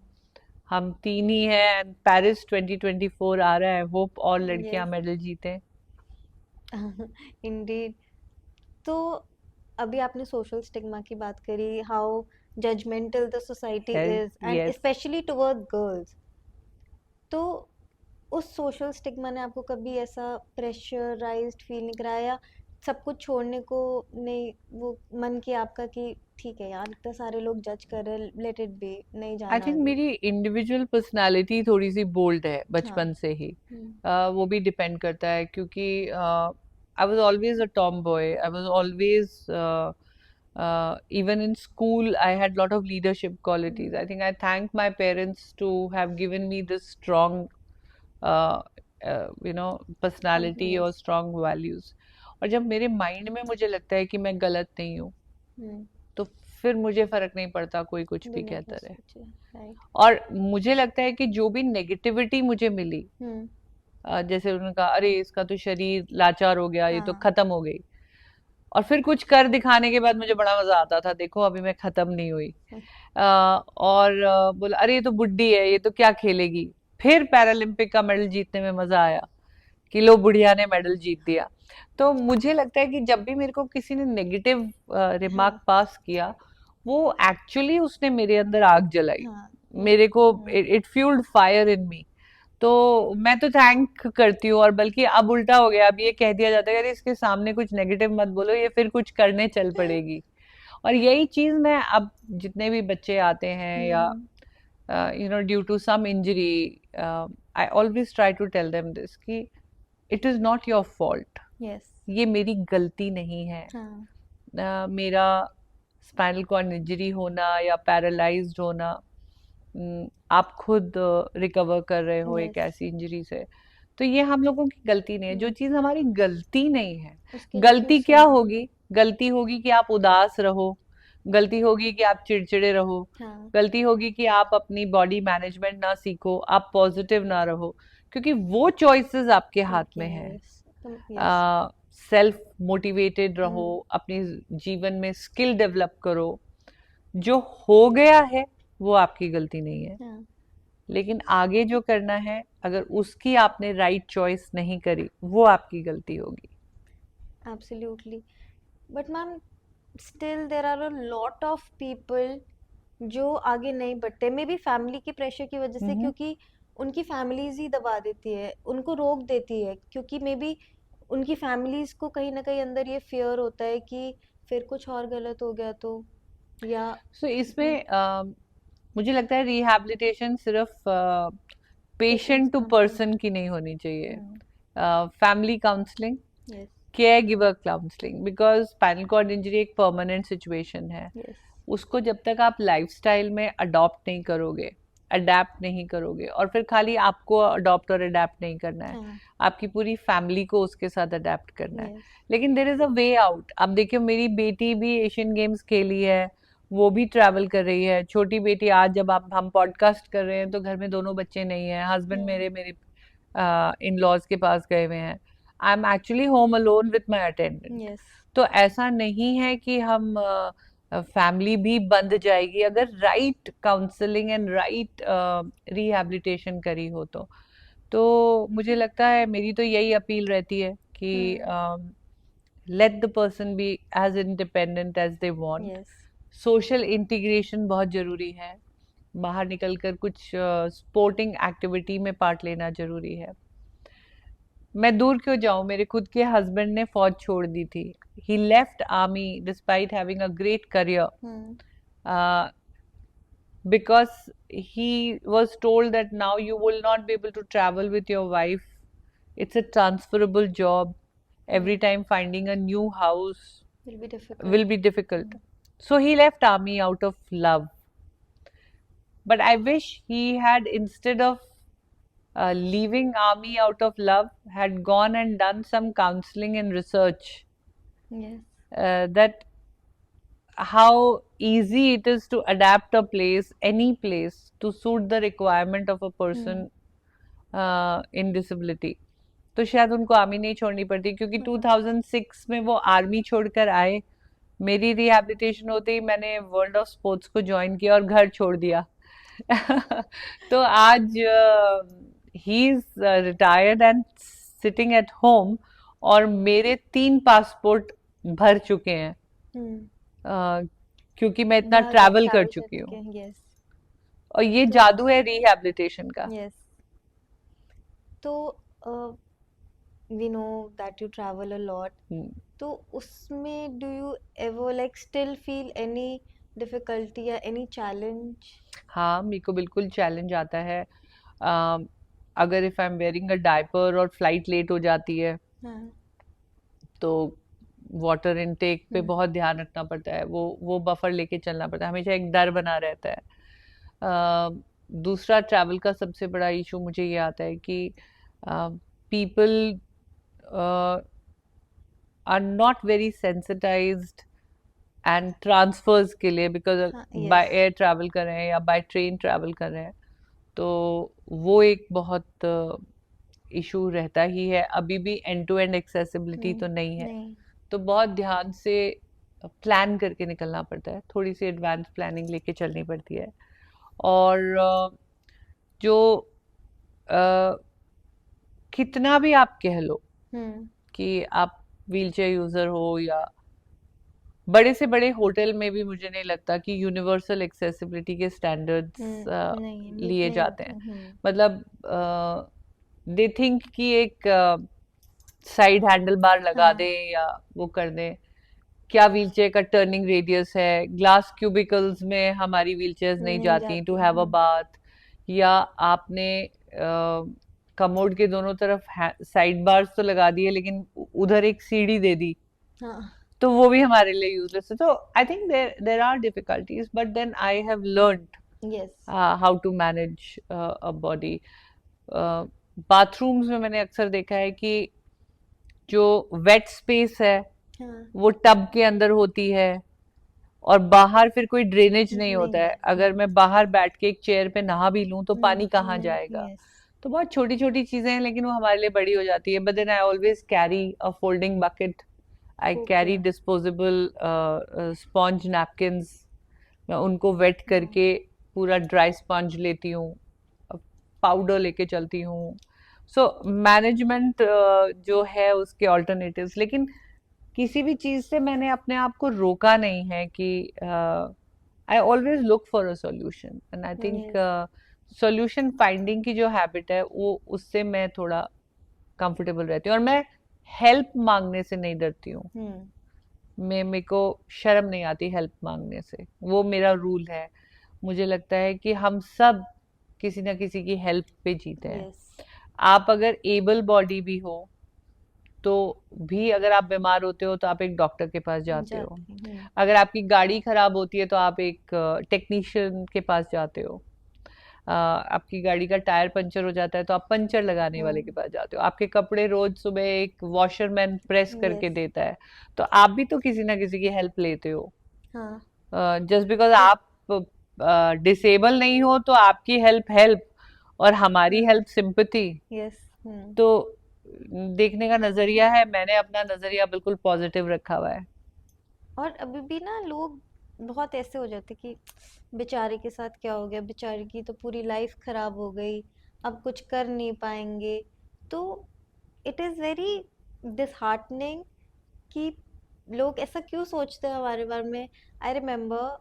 हम तीन ही हैं। एंड पेरिस 2024 आ रहा है, होप और लड़कियां मेडल जीते। इंडीड। तो अभी आपने सोशल स्टिग्मा की बात करी, how judgmental the society is and specially toward girls. तो उस सोशल स्टिग्मा ने आपको कभी ऐसा प्रेशराइज्ड फील नहीं कराया, सब कुछ छोड़ने को नहीं वो मन किया आपका कि ठीक है यार, इतने सारे लोग जज कर रहे, लेट इट बी, नहीं जाना आई थिंक आगे? मेरी इंडिविजुअल पर्सनालिटी थोड़ी सी बोल्ड है बचपन से ही। वो भी डिपेंड करता है, क्योंकि I was always a Tom boy, I was always even in school I had lot of leadership qualities. I think I thank my parents to have given me this strong uh, personality और strong values. और जब मेरे माइंड में मुझे लगता है कि मैं गलत नहीं हूँ, तो फिर मुझे फर्क नहीं पड़ता कोई कुछ भी कहता रहे। और मुझे लगता है कि जो भी नेगेटिविटी मुझे मिली, जैसे उन्होंने कहा अरे इसका तो शरीर लाचार हो गया, ये तो खत्म हो गई, और फिर कुछ कर दिखाने के बाद मुझे बड़ा मजा आता था, देखो अभी मैं खत्म नहीं हुई। और बोला अरे ये तो बुढ़ी है, ये तो क्या खेलेगी। फिर पैरालंपिक का मेडल जीतने में मजा आया कि लो बुढ़िया ने मेडल जीत दिया। तो मुझे लगता है कि जब भी मेरे को किसी ने नेगेटिव रिमार्क पास किया, वो एक्चुअली उसने मेरे अंदर आग जलाई। मेरे को इट फ्यूल्ड फायर इन मी। तो मैं तो थैंक करती हूँ। और बल्कि अब उल्टा हो गया, अब ये कह दिया जाता है अरे इसके सामने कुछ नेगेटिव मत बोलो, ये फिर कुछ करने चल पड़ेगी। और यही चीज मैं अब जितने भी बच्चे आते हैं या due to some injury, I always try to tell them this कि it is not your fault. ये मेरी गलती नहीं है। मेरा स्पाइनल कॉर्ड इंजरी होना या पैरालाइज्ड होना, आप खुद रिकवर कर रहे हो एक ऐसी इंजरी से, तो ये हम लोगों की गलती नहीं है। जो चीज हमारी गलती नहीं है, गलती क्या होगी? गलती होगी कि आप उदास रहो, गलती होगी कि आप चिड़चिड़े रहो, गलती होगी कि आप अपनी बॉडी मैनेजमेंट ना सीखो, आप पॉजिटिव ना रहो, क्योंकि वो चॉइसेस आपके हाथ में है। सेल्फ मोटिवेटेड रहो, अपने जीवन में स्किल डेवलप करो। जो हो गया है वो आपकी गलती नहीं है, लेकिन आगे जो करना है, अगर उसकी आपने राइट चॉइस नहीं करी, वो आपकी गलती होगी। Absolutely. But ma'am still there are a lot of people जो आगे नहीं बढ़ते, मे बी फैमिली की प्रेशर की वजह से, हम्म। क्योंकि उनकी फैमिलीज ही दबा देती है, उनको रोक देती है, क्योंकि मे बी उनकी फैमिलीज को कहीं ना कहीं अंदर ये फियर होता है कि फिर कुछ और गलत हो गया तो, या सो इसमें मुझे लगता है रिहैबिलिटेशन सिर्फ पेशेंट्स पेशेंट टू का। पर्सन की नहीं होनी चाहिए, family counselling, yes caregiver counselling, because spinal cord injury एक परमानेंट सिचुएशन है। यस। उसको जब तक आप लाइफस्टाइल में अडॉप्ट नहीं करोगे, अडेप्ट नहीं करोगे, और फिर खाली आपको अडॉप्ट और अडेप्ट नहीं करना है, हाँ। आपकी पूरी फैमिली को उसके साथ अडेप्ट करना है। यस। लेकिन there is a way out. अब देखियो, मेरी बेटी भी एशियन गेम्स खेली है, वो भी ट्रैवल कर रही है। छोटी बेटी, आज जब आप हम पॉडकास्ट कर रहे हैं तो घर में दोनों बच्चे नहीं है, हस्बैंड मेरे मेरे इन लॉज के पास गए हुए हैं, I am actually home alone with my attendant. Yes. तो ऐसा नहीं है कि हम फैमिली भी बंद जाएगी अगर right counselling and right rehabilitation करी हो तो मुझे लगता है, मेरी तो यही अपील रहती है कि let the person be as independent as they want. Yes. Social integration बहुत जरूरी है, बाहर निकलकर कुछ स्पोर्टिंग एक्टिविटी में पार्ट लेना जरूरी है। मैं दूर क्यों जाऊं, मेरे खुद के हस्बैंड ने फौज छोड़ दी थी। He left army despite having a great career, because he was told that now you will not be able to travel with your wife. It's a transferable job. Every time finding a new house Will be difficult. will be difficult. So he left army out of love. But I wish he had, instead of leaving army out of love, had gone and done some counseling and research. Yes. That how easy it is to adapt a place, any place, to suit the requirement of a person in disability. तो शायद उनको आर्मी नहीं छोड़नी पड़ती, क्योंकि 2006 में वो आर्मी छोड़कर आए। मेरी रिहैबिलिटेशन होते ही मैंने वर्ल्ड ऑफ स्पोर्ट्स को ज्वाइन किया और घर छोड़ दिया। तो आज he is retired and sitting at home, और मेरे 3 पासपोर्ट भर चुके हैं, क्योंकि मैं इतना बाहर ट्रैवल कर travel कर चुकी चुके हूँ। हैं। यस। और ये तो जादू है रिहैबिलिटेशन का। यस। तो we know that you travel a lot, तो उसमें do you ever like still feel any difficulty या एनी चैलेंज? हाँ, मेरे को बिल्कुल चैलेंज आता है। अगर if I am wearing a diaper और फ्लाइट लेट हो जाती है, हाँ। तो वाटर इनटेक पे बहुत ध्यान रखना पड़ता है, वो बफर लेके चलना पड़ता है, हमेशा एक डर बना रहता है। दूसरा, ट्रैवल का सबसे बड़ा इशू मुझे ये आता है कि people are not very sensitized and transfers के लिए, बिकॉज हाँ। Bye yes. एयर ट्रैवल कर रहे हैं या बाय ट्रेन ट्रैवल कर रहे हैं, तो वो एक बहुत इशू रहता ही है। अभी भी एंड टू एंड एक्सेसिबिलिटी तो नहीं है, नहीं। तो बहुत ध्यान से प्लान करके निकलना पड़ता है, थोड़ी सी एडवांस प्लानिंग लेके चलनी पड़ती है। और जो कितना भी आप कह लो कि आप व्हीलचेयर यूजर हो, या बड़े से बड़े होटल में भी मुझे नहीं लगता कि यूनिवर्सल एक्सेसिबिलिटी के स्टैंडर्ड्स नहीं मीट लिए नहीं जाते होते। हैं। मतलब दे थिंक कि एक साइड हैंडल बार लगा हाँ। दें या वो कर दें, क्या व्हीलचेयर का टर्निंग रेडियस है, ग्लास क्यूबिकल्स में हमारी व्हीलचेयर्स नहीं नहीं जाती टू जाती। हैव अ बाथ, या आपने कमोड के दोनों तरफ साइड बार्स तो लगा दिए लेकिन उधर एक सीढ़ी दे दी, हाँ। तो वो भी हमारे लिए यूजलेस है। तो I think there are difficulties, but then I have learned yes. How to manage a body. Bathrooms में मैंने अक्सर देखा है कि जो वेट स्पेस है हाँ। वो टब के अंदर होती है, और बाहर फिर कोई ड्रेनेज नहीं होता है। अगर मैं बाहर बैठ के एक चेयर पे नहा भी लूं तो पानी कहाँ जाएगा। यस। तो बहुत छोटी छोटी चीजें हैं, लेकिन वो हमारे लिए बड़ी हो जाती है। But then I always carry a folding bucket, I carry okay. Disposable sponge napkins, मैं उनको वेट करके पूरा ड्राई स्पंज लेती हूँ, पाउडर लेके चलती हूँ। सो मैनेजमेंट जो है उसके ऑल्टरनेटिव्स, लेकिन किसी भी चीज से मैंने अपने आप को रोका नहीं है कि I always look for a solution, and I think Yes. Solution finding की जो हैबिट है वो उससे मैं थोड़ा कंफर्टेबल रहती हूँ, और मैं हेल्प मांगने से नहीं डरती हूँ। Hmm. मैं मेरे को शर्म नहीं आती हेल्प मांगने से, वो मेरा रूल है। मुझे लगता है कि हम सब किसी ना किसी की हेल्प पे जीते हैं। Yes. आप अगर एबल बॉडी भी हो तो भी, अगर आप बीमार होते हो तो आप एक डॉक्टर के पास जाते हो। जाते हैं। अगर आपकी गाड़ी खराब होती है तो आप एक टेक्नीशियन के पास जाते हो। आपकी गाड़ी का टायर पंचर हो जाता है तो आप पंचर लगाने वाले के हम्म। पास जाते हो। आपके कपड़े रोज सुबह एक वॉशरमैन प्रेस करके Yes. देता है, तो आप भी तो किसी ना किसी की हेल्प लेते हो। हाँ। जस्ट बिकॉज तो आप डिसेबल नहीं हो तो आपकी हेल्प हेल्प, और हमारी हाँ। Help sympathy. Yes. हम्म। तो देखने का नजरिया है, मैंने अपना नजरिया बिल्कुल पॉजिटिव रखा हुआ है। और अभी भी ना लोग बहुत ऐसे हो जाते कि बेचारे के साथ क्या हो गया, बेचारे की तो पूरी लाइफ खराब हो गई, अब कुछ कर नहीं पाएंगे। तो इट इज़ वेरी डिसहार्टनिंग कि लोग ऐसा क्यों सोचते हैं हमारे बारे में। I remember,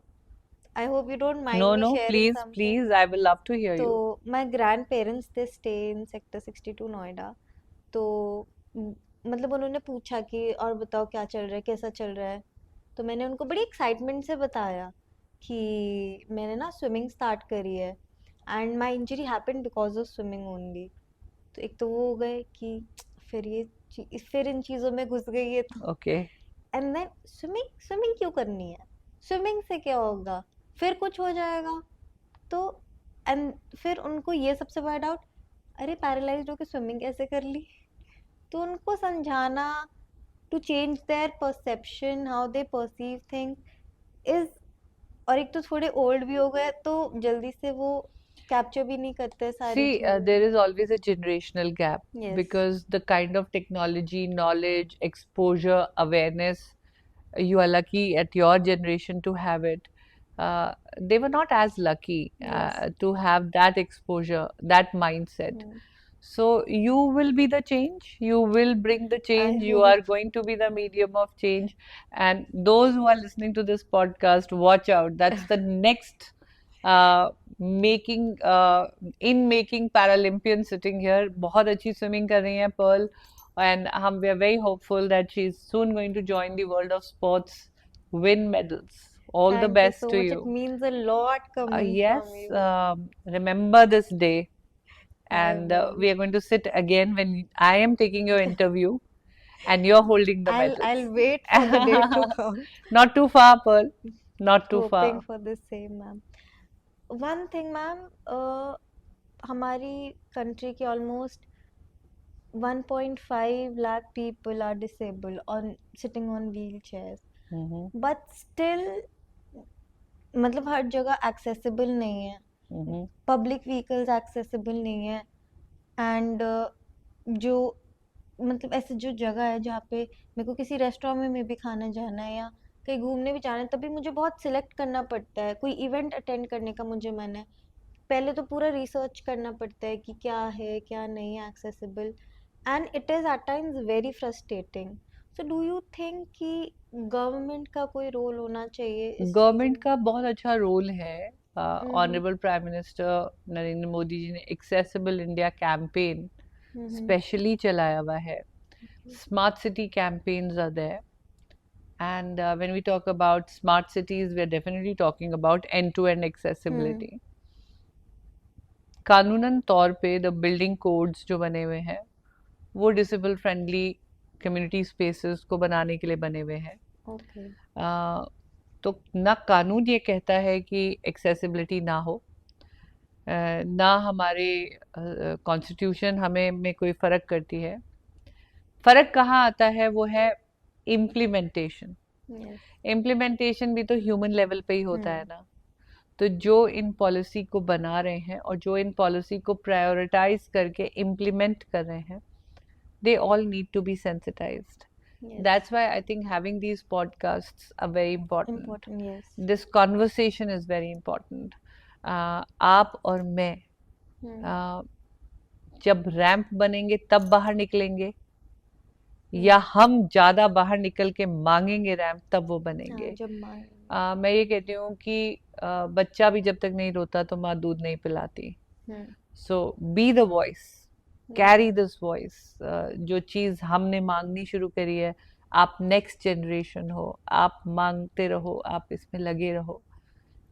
I hope you don't no mind me no, sharing please something. Please, I will love to hear to you. My grandparents they stay in sector 62 Noida. तो मतलब उन्होंने पूछा कि और बताओ क्या चल रहा है, कैसा चल रहा है। तो मैंने उनको बड़ी एक्साइटमेंट से बताया कि मैंने ना स्विमिंग स्टार्ट करी है, and my injury happened because of swimming only. तो एक तो वो हो गए कि फिर फिर इन चीज़ों में घुस गई है तो। Okay. And then swimming swimming क्यों करनी है, स्विमिंग से क्या होगा, फिर कुछ हो जाएगा। तो एंड फिर उनको ये सबसे बड़ा डाउट, अरे पैरालाइज्ड होकर स्विमिंग कैसे कर ली। तो उनको समझाना, to change their perception how they perceive things is. और एक तो थोड़े ओल्ड भी हो गए तो जल्दी से वो कैप्चर भी नहीं करते सारी See, चीज़ें। there is always a generational gap, yes. because the kind of technology, knowledge, exposure, awareness, you are lucky at your generation to have it. They were not as lucky yes. to have that exposure, that mindset. So you will be the change. You will bring the I change. You are hope. going to be the medium of change. And those who are listening to this podcast, watch out. That's the next making in making Paralympian sitting here. बहुत अच्छी swimming कर रही हैं Pearl, and we are very hopeful that she is soon going to join the world of sports, win medals. All the thank you best so to much, it you. Means a lot coming Yes, from you. remember this day, I and will. we are going to sit again when I am taking your interview and you're holding the I'll medals. wait for the day to come. Not too far, Pearl. Not too Hoping far. for the same, ma'am. One thing ma'am, हमारी कंट्री की almost 1.5 lakh people are disabled on sitting on wheelchairs, Mm-hmm. but still मतलब हर जगह accessible नहीं है, Mm-hmm. पब्लिक व्हीकल्स accessible नहीं है। एंड जो मतलब ऐसे जो जगह है जहाँ पे मेरे को किसी रेस्टोरेंट में भी खाना जाना है या कहीं घूमने भी जाना है, तभी मुझे बहुत सिलेक्ट करना पड़ता है। कोई इवेंट अटेंड करने का मुझे मन है, पहले तो पूरा रिसर्च करना पड़ता है कि क्या है क्या नहीं है accessible, and it is at times very frustrating. So do you think कि गवर्नमेंट का कोई रोल होना चाहिए इस चीज़ गवर्नमेंट में? का बहुत अच्छा रोल है। Hmm. Honourable prime minister Narendra Modi ji ने accessible India campaign hmm. Specially चलाया हुआ है। Smart city campaigns are there, and when we talk about smart cities, we are definitely talking about end-to-end hmm. accessibility. कानूनन तौर पे द बिल्डिंग कोड्स जो बने हुए हैं वो डिसेबल फ्रेंडली कम्युनिटी स्पेसेस को बनाने के लिए बने हुए हैं। ओके। तो ना कानून ये कहता है कि एक्सेसिबिलिटी ना हो, ना हमारे कॉन्स्टिट्यूशन हमें में कोई फ़र्क करती है। फ़र्क कहाँ आता है वो है इम्प्लीमेंटेशन। यस। इम्प्लीमेंटेशन भी तो ह्यूमन लेवल पे ही होता है हम्म। ना। तो जो इन पॉलिसी को बना रहे हैं और जो इन पॉलिसी को प्रायोरिटाइज करके इम्प्लीमेंट कर रहे हैं, they all need to be sensitized. Yes. That's why I think having these podcasts are very important. Important. Yes. This conversation is very important. आप और मैं हम्म। जब रैंप बनेंगे तब बाहर निकलेंगे, या हम ज्यादा बाहर निकल के मांगेंगे रैंप तब वो हाँ, बनेंगे। जब मांगेंगे। मैं ये कहती हूँ कि बच्चा भी जब तक नहीं रोता तो माँ दूध नहीं पिलाती। So be the voice, carry this voice. जो चीज हमने मांगनी शुरू करी है, आप नेक्स्ट जनरेशन हो, आप मांगते रहो, आप इसमें लगे रहो।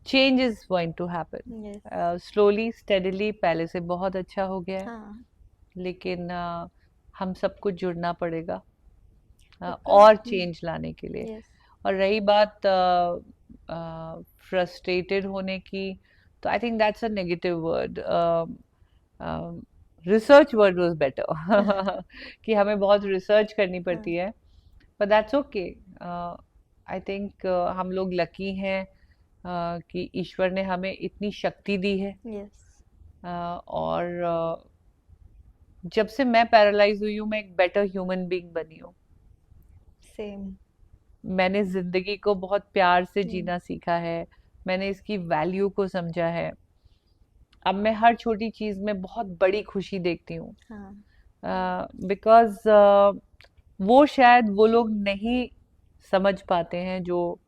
Change is going to happen yes. Slowly steadily. पहले से बहुत अच्छा हो गया है, हाँ, लेकिन हम सबको जुड़ना पड़ेगा बिकॉज और चेंज लाने के लिए। यस। और रही बात फ्रस्ट्रेटेड होने की, तो I think that's a negative word. Research word was better कि हमें बहुत रिसर्च करनी पड़ती है, but that's okay. I think हम लोग लकी हैं कि ईश्वर ने हमें इतनी शक्ति दी है। यस। और जब से मैं पैरालाइज हुई हूँ, मैं एक बेटर ह्यूमन बीइंग बनी हूँ। सेम। मैंने जिंदगी को बहुत प्यार से जीना सीखा है, मैंने इसकी वैल्यू को समझा है। अब मैं हर छोटी चीज में बहुत बड़ी खुशी देखती हूँ, हाँ, बिकॉज वो शायद वो लोग नहीं समझ पाते हैं जो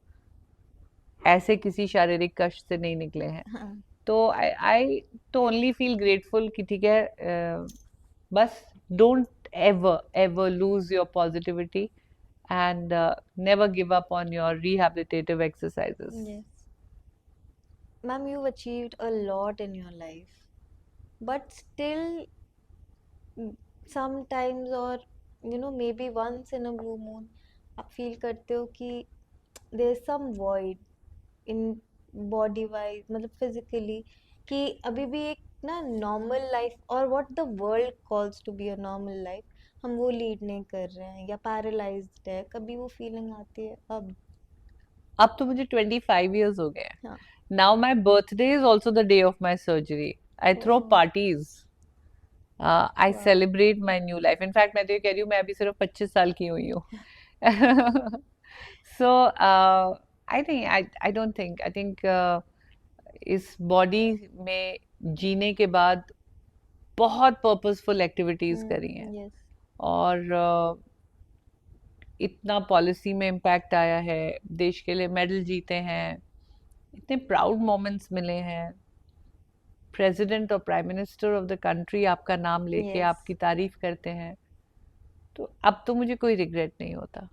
ऐसे किसी शारीरिक कष्ट से नहीं निकले हैं। हाँ, तो आई तो ओनली फील ग्रेटफुल कि ठीक है, बस don't ever ever lose your positivity and never give up on your rehabilitative exercises. yes. Ma'am, you've achieved a lot in your life, but still, sometimes or maybe once in a blue moon, आप फील करते हो कि there is some void in body wise, मतलब physically, कि अभी भी एक ना नॉर्मल लाइफ और what the world calls to be a normal life हम वो लीड नहीं कर रहे हैं या पैरालाइज्ड है, कभी वो फीलिंग आती है अब तो मुझे 25 years हो गए हैं। हाँ। Now my birthday is also the day of my surgery. I throw oh, parties. I वाह। celebrate my new life. In fact, मैं तो ये कह रही हूँ, मैं अभी सिर्फ 25 साल की हुई हूँ। So I think इस बॉडी में जीने के बाद बहुत पर्पसफुल एक्टिविटीज करी हैं। यस। और इतना पॉलिसी में इम्पैक्ट आया है, देश के लिए मेडल जीते हैं, इतने प्राउड मोमेंट्स मिले हैं। प्रेसिडेंट और prime minister of the country आपका नाम लेके यस। आपकी तारीफ करते हैं। तो अब तो मुझे कोई रिग्रेट नहीं होता।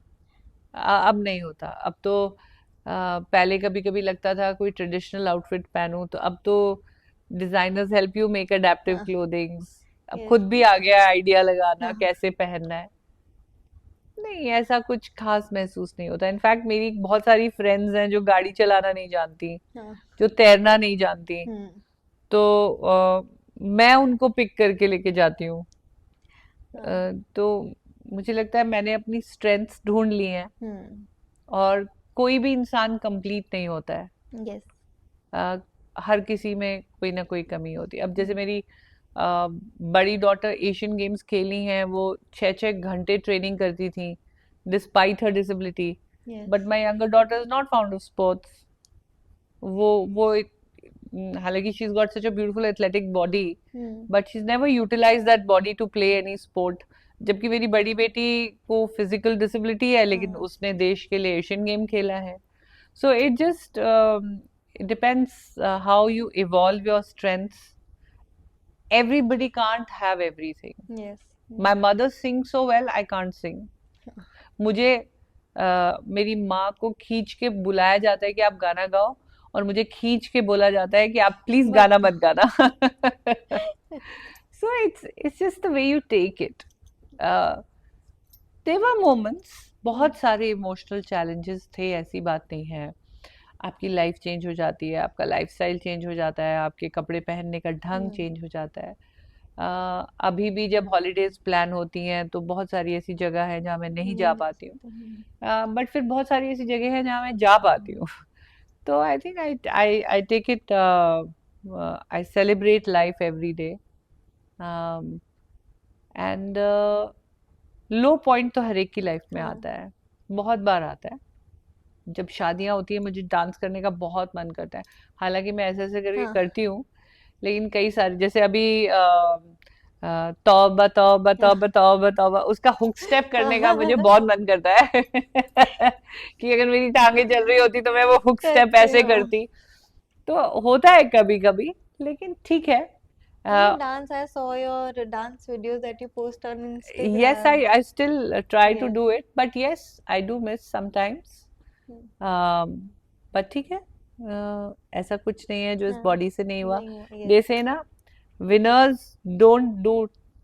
अब नहीं होता। अब तो पहले कभी कभी लगता था कोई ट्रेडिशनल आउटफिट पहनूं, तो अब तो designers help you make adaptive हाँ। क्लोथिंग्स। अब यस। खुद भी आ गया आइडिया लगाना हाँ। कैसे पहनना है। नहीं, ऐसा कुछ खास महसूस नहीं होता। इनफैक्ट मेरी बहुत सारी फ्रेंड्स हैं जो गाड़ी चलाना नहीं जानती, हाँ। जो तैरना नहीं जानती, तो मैं उनको पिक करके लेके जाती हूँ। हाँ। तो मुझे लगता है मैंने अपनी स्ट्रेंथ्स ढूंढ ली हैं, और कोई भी इंसान कंप्लीट नहीं होता है। यस। हर किसी में कोई ना कोई कमी होती है। अब जैसे मेरी बड़ी डॉटर एशियन गेम्स खेली हैं, वो 6-6 घंटे ट्रेनिंग करती थी despite her disability. But my younger daughter is not found of sports. वो हालांकि she is got such a beautiful athletic body, but she is never utilise that body to play any sport. जबकि मेरी बड़ी बेटी को फिजिकल डिसेबिलिटी है, लेकिन उसने देश के लिए एशियन गेम खेला है। So it just it depends how you evolve your strengths. Everybody can't have everything. Yes. My mother sings so well, I can't sing. मुझे मेरी माँ को खींच के बुलाया जाता है कि आप गाना गाओ, और मुझे खींच के बोला जाता है कि आप प्लीज मत गाना मत गाना। So it's just the way you take it. There were moments, बहुत सारे इमोशनल चैलेंजेस थे, ऐसी बात नहीं है। आपकी लाइफ चेंज हो जाती है, आपका लाइफस्टाइल चेंज हो जाता है, आपके कपड़े पहनने का ढंग चेंज हो जाता है। अभी भी जब हॉलीडेज प्लान होती हैं तो बहुत सारी ऐसी जगह है जहाँ मैं नहीं जा पाती हूँ, बट फिर बहुत सारी ऐसी जगह है जहाँ मैं जा पाती हूँ। तो I think I take it, I celebrate life every day. And low point तो हर एक की लाइफ में आता है, बहुत बार आता है। जब शादियां होती है मुझे डांस करने का बहुत मन करता है, हालांकि मैं ऐसे ऐसे करके करती हूँ, लेकिन कई सारे, जैसे अभी तौबा तौबा तौबा तौबा तौबा, उसका हुक स्टेप करने का मुझे बहुत मन करता है कि अगर मेरी टांगे चल रही होती तो मैं वो हुक स्टेप करते ऐसे हो। करती। तो होता है कभी कभी, लेकिन ठीक है। You can dance. I saw your dance videos that you post on Yes, Instagram. I still try to Yes. do it, but yes, I do miss sometimes. Hmm. पर ठीक है, ऐसा कुछ नहीं है जो इस हाँ, बॉडी से नहीं हुआ। नहीं हुआ, दे yes. से ना, winners don't do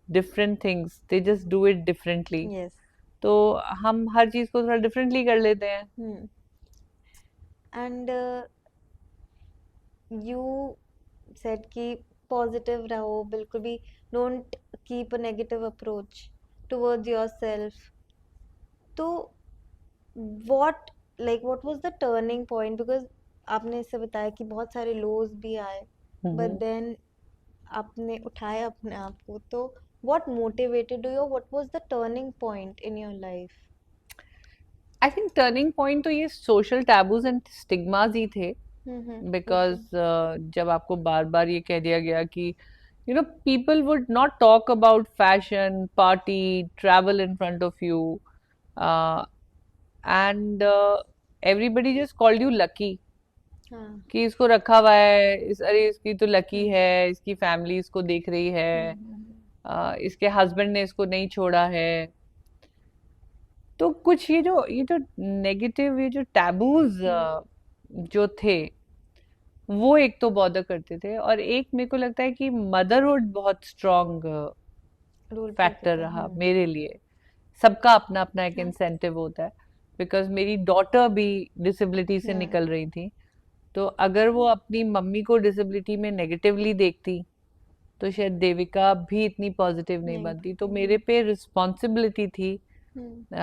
different things, they just do it differently. Yes. तो हम हर चीज को थोड़ा डिफरेंटली कर लेते हैं। Hmm. And you said कि positive रहो, बिल्कुल भी don't keep a negative approach towards yourself. तो what what was the turning point? Because आपने इससे बताया कि बहुत सारे lows भी आए, but हम्म। then आपने उठाया अपने आप को, तो what motivated you, or what was the turning point in your life? I think turning point तो ये सोशल टैबूज एंड स्टिग्माज ही थे। Because Okay. जब आपको बार बार ये कह दिया गया कि people would not talk about fashion, party, travel in front of you, uh, and everybody just called you lucky, हाँ. कि इसको रखा हुआ है, अरे इसकी तो लकी हम्म. है, इसकी फैमिली इसको देख रही है, इसके हस्बैंड ने इसको नहीं छोड़ा है। तो कुछ ये जो नेगेटिव, ये जो टैबूज जो थे, वो एक तो बॉदर करते थे, और एक मेरे को लगता है कि मदरहुड बहुत स्ट्रॉन्ग रोल प्ले फैक्टर करता है. रहा मेरे लिए। सबका अपना अपना एक हाँ. इंसेंटिव होता है, बिकॉज मेरी डॉटर भी डिसेबिलिटी से हाँ. निकल रही थी। तो अगर वो अपनी मम्मी को डिसेबिलिटी में नेगेटिवली देखती, तो शायद देविका भी इतनी पॉजिटिव नहीं नहीं. बनती। तो मेरे पे रिस्पॉन्सिबिलिटी थी हम्म.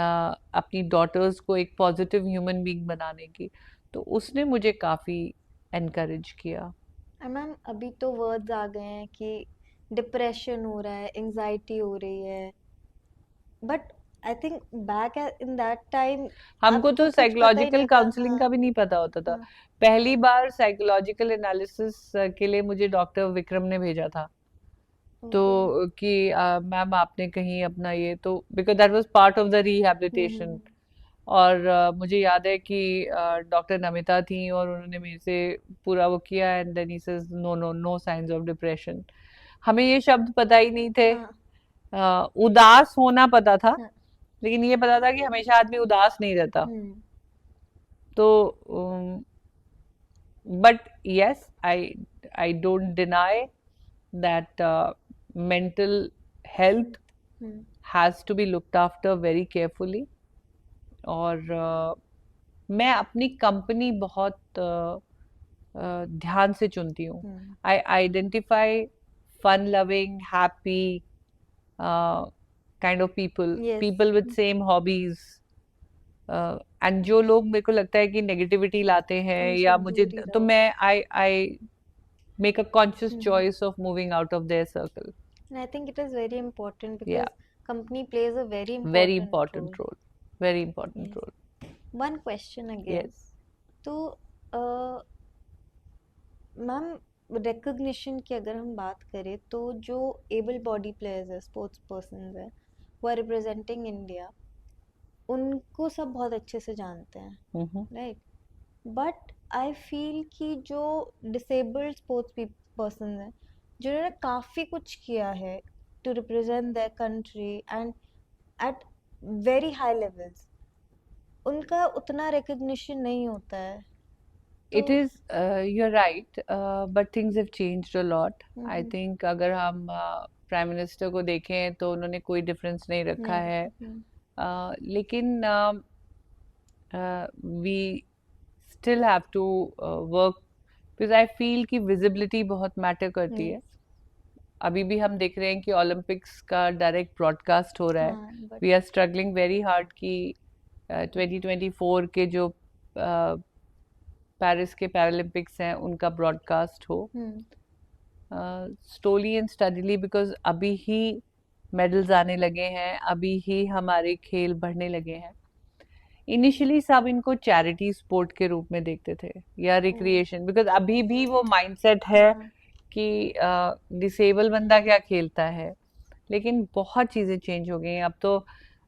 अपनी डॉटर्स को एक पॉजिटिव ह्यूमन बीइंग बनाने की। तो उसने मुझे काफी एनकरेज किया। मैम अभी तो वर्ड्स आ गए हैं कि डिप्रेशन हो रहा है, एंजाइटी हो रही है, but I think back in that time हमको आपको तो कुछ पता ही साइकोलॉजिकल नहीं था. काउंसलिंग हाँ. का भी नहीं पता होता था। हाँ. पहली बार साइकोलॉजिकल एनालिसिस के लिए मुझे डॉक्टर विक्रम ने भेजा था। तो ओके. कि मैम आपने कहीं अपना ये, तो because that was part of the rehabilitation. Hmm. और मुझे याद है कि डॉक्टर नमिता थी, और उन्होंने मेरे से पूरा वो किया, and then he says no no no science of depression. हमें ये शब्द पता ही नहीं थे। हाँ. उदास होना पता था, हाँ. लेकिन ये पता था कि हमेशा आदमी उदास नहीं रहता। हम्म. तो but yes, I don't deny that mental health hmm. has to be looked after very carefully। और मैं अपनी कंपनी बहुत ध्यान से चुनती हूँ। Hmm. I identify fun loving, happy kind of people, Yes. People with same hobbies. And जो लोग मेरे को लगता है कि नेगेटिविटी लाते हैं उनसे या मुझे, दूर ही तो रहो. मैं I make a conscious hmm. Choice of moving out of their circle. And I think it is very important या, because company plays a very very important role. Important role, very important Yes. Role. One question again. Yes. तो मैम रिकग्निशन की अगर हम बात करें तो जो एबल बॉडी प्लेयर्स है, स्पोर्ट्स पर्सन है, वो रिप्रेजेंटिंग इंडिया, उनको सब बहुत अच्छे से जानते हैं, राइट? बट आई फील कि जो डिसेबल्ड स्पोर्ट्स पर्सन है, जिन्होंने काफ़ी कुछ किया है to represent their country and at very high levels, उनका उतना रिकग्निशन नहीं होता है. तो It is, you're right, but things have changed a lot. I hmm. think अगर हम प्राइम मिनिस्टर को देखें तो उन्होंने कोई डिफरेंस नहीं रखा नहीं. है। लेकिन we still have to work, because I feel कि visibility बहुत मैटर करती है। Yes. अभी भी हम देख रहे हैं कि ओलंपिक्स का डायरेक्ट ब्रॉडकास्ट हो रहा है। हाँ, but we are struggling very hard कि 2024 के जो पेरिस के पैरालंपिक्स हैं उनका ब्रॉडकास्ट हो स्लोली एंड स्टडीली, बिकॉज अभी ही मेडल्स आने लगे हैं, अभी ही हमारे खेल बढ़ने लगे हैं। इनिशियली सब इनको चैरिटी स्पोर्ट के रूप में देखते थे या रिक्रिएशन, बिकॉज अभी भी वो माइंडसेट है हाँ. कि डिसेबल बंदा क्या खेलता है, लेकिन बहुत चीज़ें चेंज हो गई हैं। अब तो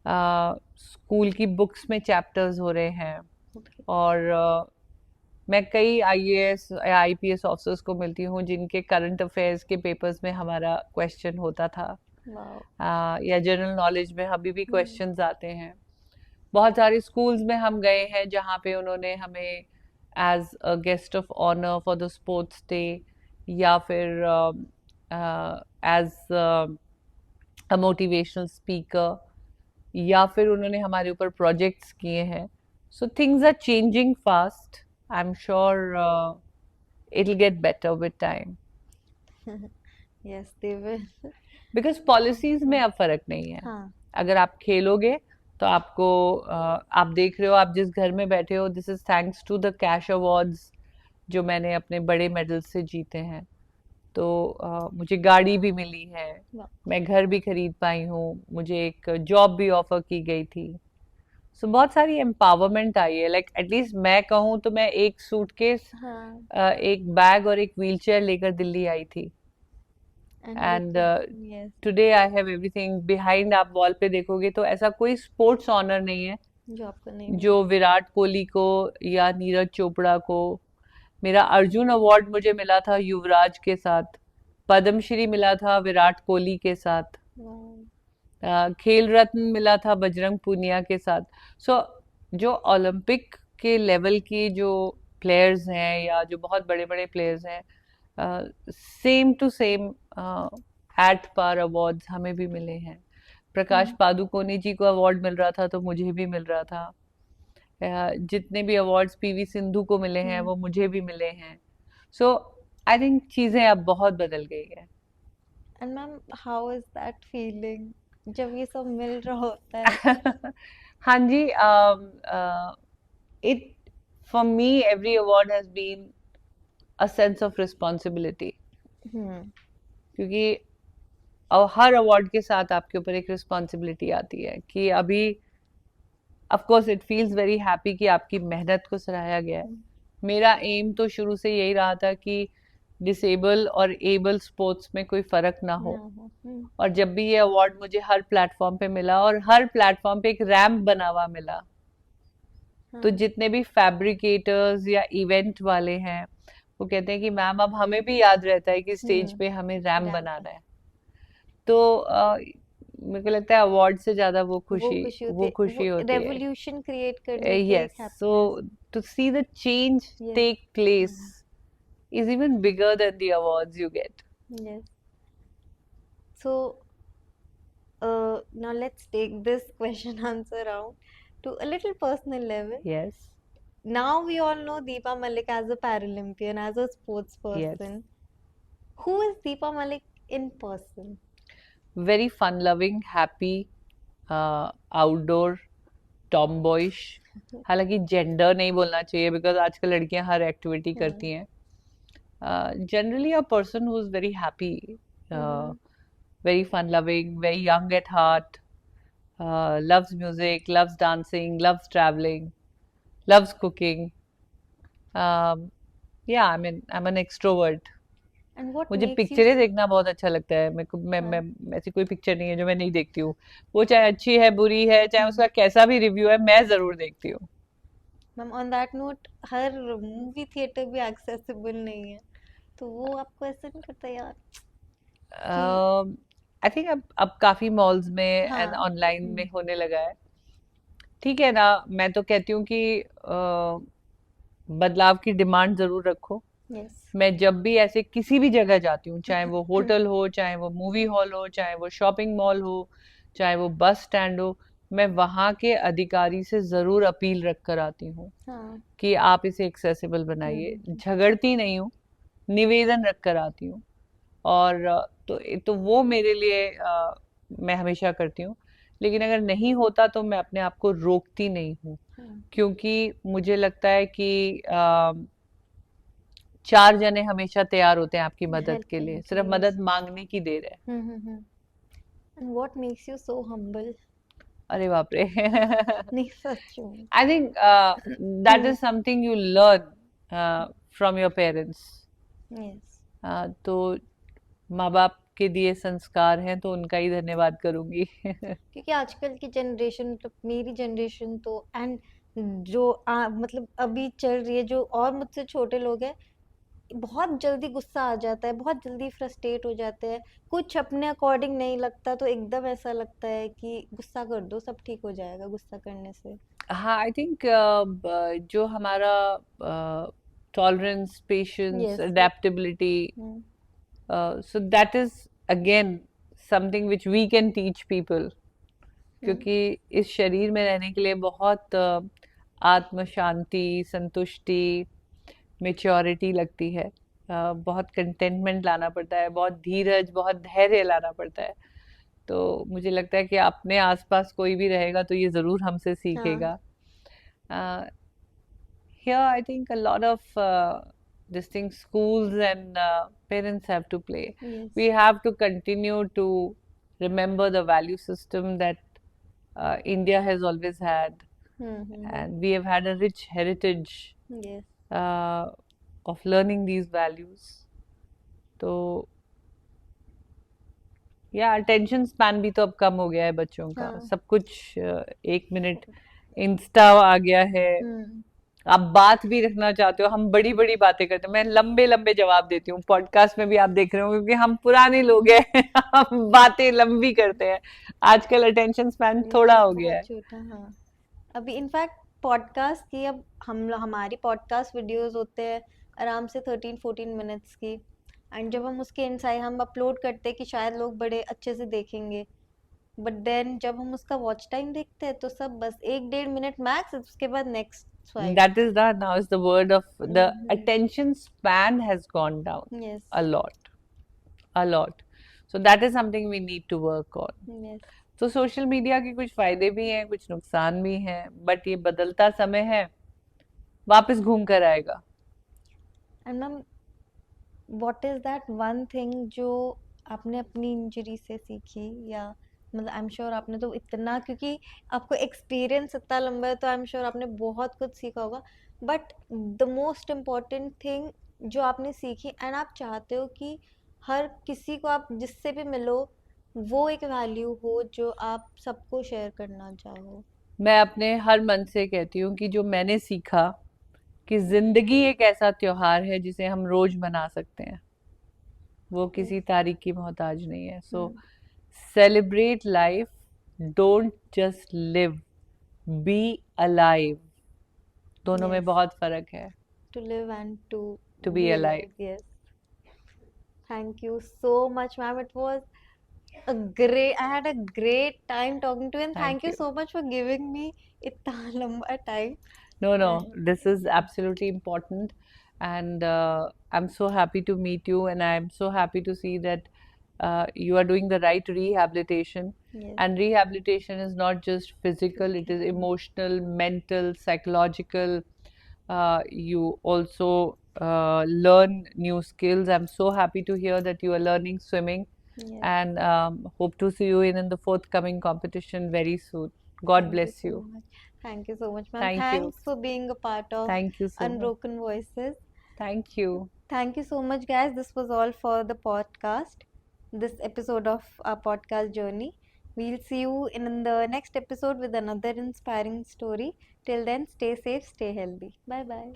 स्कूल की बुक्स में चैप्टर्स हो रहे हैं, Okay. और मैं कई आईएएस या आईपीएस ऑफिसर्स को मिलती हूँ जिनके करंट अफेयर्स के पेपर्स में हमारा क्वेश्चन होता था। Wow. या जनरल नॉलेज में अभी भी Hmm. क्वेश्चंस आते हैं। बहुत सारे स्कूल्स में हम गए हैं जहाँ पे उन्होंने हमें as a guest of honour for the sports day, या फिर एज अ मोटिवेशनल स्पीकर, या फिर उन्होंने हमारे ऊपर प्रोजेक्ट्स किए हैं। So things are changing fast. I am sure it will get better with time, Yes, they will. Because policies में अब फर्क नहीं है। हाँ. अगर आप खेलोगे तो आपको आप देख रहे हो, आप जिस घर में बैठे हो, this is thanks to the cash awards जो मैंने अपने बड़े मेडल से जीते हैं। तो मुझे गाड़ी भी मिली है, Wow. मैं घर भी खरीद पाई हूँ, मुझे एक जॉब भी ऑफर की गई थी। सो बहुत सारी एम्पावरमेंट आई है। लाइक एटलीस्ट मैं कहूँ तो मैं एक सूटकेस, हाँ. एक बैग और एक व्हीलचेयर लेकर दिल्ली आई थी। And with and yes, today I have everything. Behind आप वॉल पे देखोगे तो ऐसा कोई स्पोर्ट्स ऑनर नहीं है जो आपको नहीं मिला. जो विराट कोहली को या नीरज चोपड़ा को। मेरा अर्जुन अवार्ड मुझे मिला था युवराज के साथ, पद्मश्री मिला था विराट कोहली के साथ, Wow. खेल रत्न मिला था बजरंग पूनिया के साथ। सो जो ओलंपिक के लेवल की जो प्लेयर्स हैं या जो बहुत बड़े बड़े प्लेयर्स हैं, same to same at par awards हमें भी मिले हैं। प्रकाश पादुकोणे जी को अवार्ड मिल रहा था तो मुझे भी मिल रहा था। जितने भी अवार्ड्स पीवी सिंधु को मिले हैं वो मुझे भी मिले हैं। सो आई थिंक चीजें अब बहुत बदल गई है। And ma'am, how is that feeling जब ये सब मिल रहा होता है? हाँ जी, it for me every award has been a sense of responsibility, Hmm. क्योंकि हर अवार्ड के साथ आपके ऊपर एक रिस्पॉन्सिबिलिटी आती है कि अभी of course it feels very happy कि आपकी मेहनत को सराहा गया है। मेरा एम तो शुरू से यही रहा था कि डिसेबल और एबल स्पोर्ट्स में कोई फर्क ना हो। No. और जब भी ये अवार्ड मुझे हर प्लेटफॉर्म पे मिला, और हर प्लेटफॉर्म पे एक रैम्प बना हुआ मिला, तो जितने भी फैब्रिकेटर्स या इवेंट वाले हैं वो कहते हैं कि मैम अब हमें भी याद रहता है कि स्टेज पे हमें रैम्प बनाना है। तो मेरे को लगता है अवार्ड से ज्यादा वो खुशी होती है। रेवोल्यूशन क्रिएट करने से यस, एक so happiness. To see the change Yes. Take place is even bigger than the awards you get. Yes. So now let's take this question answer round to a little personal level. Yes, Now we all know Deepa Malik as a Paralympian, as a sports yes. person. Who is Deepa Malik in person? Very fun loving, happy, outdoor, tomboyish. हालांकि जेंडर नहीं बोलना चाहिए बिकॉज आजकल लड़कियां हर एक्टिविटी करती हैं। Generally a person who is very happy, very fun loving, very young at heart, loves music, loves dancing, loves traveling, loves cooking. Yeah, I mean, I'm an extrovert. And what मुझे makes you पिक्चरें देखना बहुत अच्छा लगता है। मेरे को मैं ऐसी कोई पिक्चर नहीं है जो मैं नहीं देखती हूँ। वो चाहे अच्छी है बुरी है, चाहे उसका कैसा भी रिव्यू है, मैं जरूर देखती हूँ। Ma'am on that note her movie theatre भी एक्सेसिबल नहीं है, तो वो आपको ऐसा नहीं करता यार कि आई थिंक अब काफी मॉल्स में एंड हाँ. ऑनलाइन में होने लगा है। ठीक है ना, मैं तो कहती हूँ कि बदलाव की डिमांड जरूर रखो। यस. मैं जब भी ऐसे किसी भी जगह जाती हूँ, चाहे वो होटल हो, चाहे वो मूवी हॉल हो, चाहे वो शॉपिंग मॉल हो, चाहे वो बस स्टैंड हो, मैं वहाँ के अधिकारी से जरूर अपील रख कर आती हूँ हाँ. कि आप इसे एक्सेसिबल बनाइए। झगड़ती नहीं हूँ, निवेदन रख कर आती हूँ। और तो वो मेरे लिए मैं हमेशा करती हूँ। लेकिन अगर नहीं होता तो मैं अपने आप को रोकती नहीं हूँ, क्योंकि मुझे लगता है कि 4 जने हमेशा तैयार होते हैं आपकी मदद हेल्प के करने लिए, के सिर्फ लिए. मदद मांगने की देर है। And what makes you so humble? अरे बाप रे। नहीं सच में. I think that is something you learn from your parents. Yes. तो माँ बाप के दिए संस्कार हैं तो उनका ही धन्यवाद करूंगी। क्योंकि आजकल की जनरेशन, मतलब मेरी जनरेशन तो, एंड जो मतलब अभी चल रही है, जो और मुझसे छोटे लोग हैं, बहुत जल्दी गुस्सा आ जाता है, बहुत जल्दी फ्रस्ट्रेट हो जाते हैं, कुछ अपने अकॉर्डिंग नहीं लगता तो एकदम ऐसा लगता है कि गुस्सा कर दो, सब ठीक हो जाएगा गुस्सा करने से। हाँ, आई थिंक जो हमारा tolerance, patience, yes. Adaptability, so that is again something which we can teach people, क्योंकि इस शरीर में रहने के लिए बहुत आत्म शांति, संतुष्टि, मेच्योरिटी लगती है, बहुत कंटेनमेंट लाना पड़ता है, बहुत धीरज, बहुत धैर्य लाना पड़ता है। तो मुझे लगता है कि अपने आसपास कोई भी रहेगा तो ये ज़रूर हमसे सीखेगा। Here I think a lot of this thing schools and parents have to play. Yes. We have to continue to remember the value system that India has always had, and we have had a rich heritage Yes. of learning these values. तो या अटेंशन स्पैन भी तो अब कम हो गया है बच्चों का, सब कुछ 1 मिनट इंस्टा आ गया है। आप बात भी रखना चाहते हो, हम बड़ी बड़ी बातें करते हैं, मैं लंबे लंबे जवाब देती हूँ, पॉडकास्ट में भी आप देख रहे हो, क्योंकि हम पुराने लोग हैं। हम बातें लंबी करते हैं, आजकल अटेंशन स्पैन थोड़ा हो गया है। छोटा, हाँ। अभी इनफैक्ट पॉडकास्ट की, अब हमारी पॉडकास्ट वीडियोस होते हैं आराम से 13-14 मिनट्स की, एंड जब हम उसके इनसाइड हम अपलोड करते हैं कि शायद लोग बड़े अच्छे से देखेंगे, बट देन जब हम उसका वॉच टाइम देखते हैं तो सब बस 1-1.5 मिनट मैक्स, उसके बाद next swipe. That is that now is the word of the attention span has gone down. Yes. a lot. So that is something we need to work on. Yes. तो सोशल मीडिया के कुछ फायदे भी हैं, कुछ नुकसान भी हैं, बट ये बदलता समय है, वापस घूम कर आएगा। And ma'am, what is that one thing जो आपने अपनी इंजरी से सीखी, या मतलब आई एम श्योर आपने तो इतना, क्योंकि आपको एक्सपीरियंस इतना लंबा है, तो आई एम श्योर आपने बहुत कुछ सीखा होगा, but the most important thing जो आपने सीखी एंड आप चाहते हो कि हर किसी को, आप जिससे भी मिलो, वो एक वैल्यू हो जो आप सबको शेयर करना चाहो। मैं अपने हर मन से कहती हूँ कि जो मैंने सीखा कि जिंदगी एक ऐसा त्योहार है जिसे हम रोज मना सकते हैं, वो किसी तारीख की मोहताज नहीं है। So celebrate life, don't just live, be alive. दोनों में बहुत फर्क है। To live and to be alive. Yes. Thank you so much ma'am, it was I had a great time talking to you, and thank you so much for giving me इतना लंबा time. No, this is absolutely important, and I'm so happy to meet you, and I'm so happy to see that you are doing the right rehabilitation. Yes. And rehabilitation is not just physical, it is emotional, mental, psychological. You also learn new skills. I'm so happy to hear that you are learning swimming. Yes. And hope to see you in the forthcoming competition very soon. God bless you. Thank you so much, ma'am. Thank Thanks you for being a part of Thank you so Unbroken Voices. Thank you. Thank you so much, guys. This was all for the podcast, this episode of our podcast journey. We'll see you in the next episode with another inspiring story. Till then, stay safe, stay healthy. Bye bye.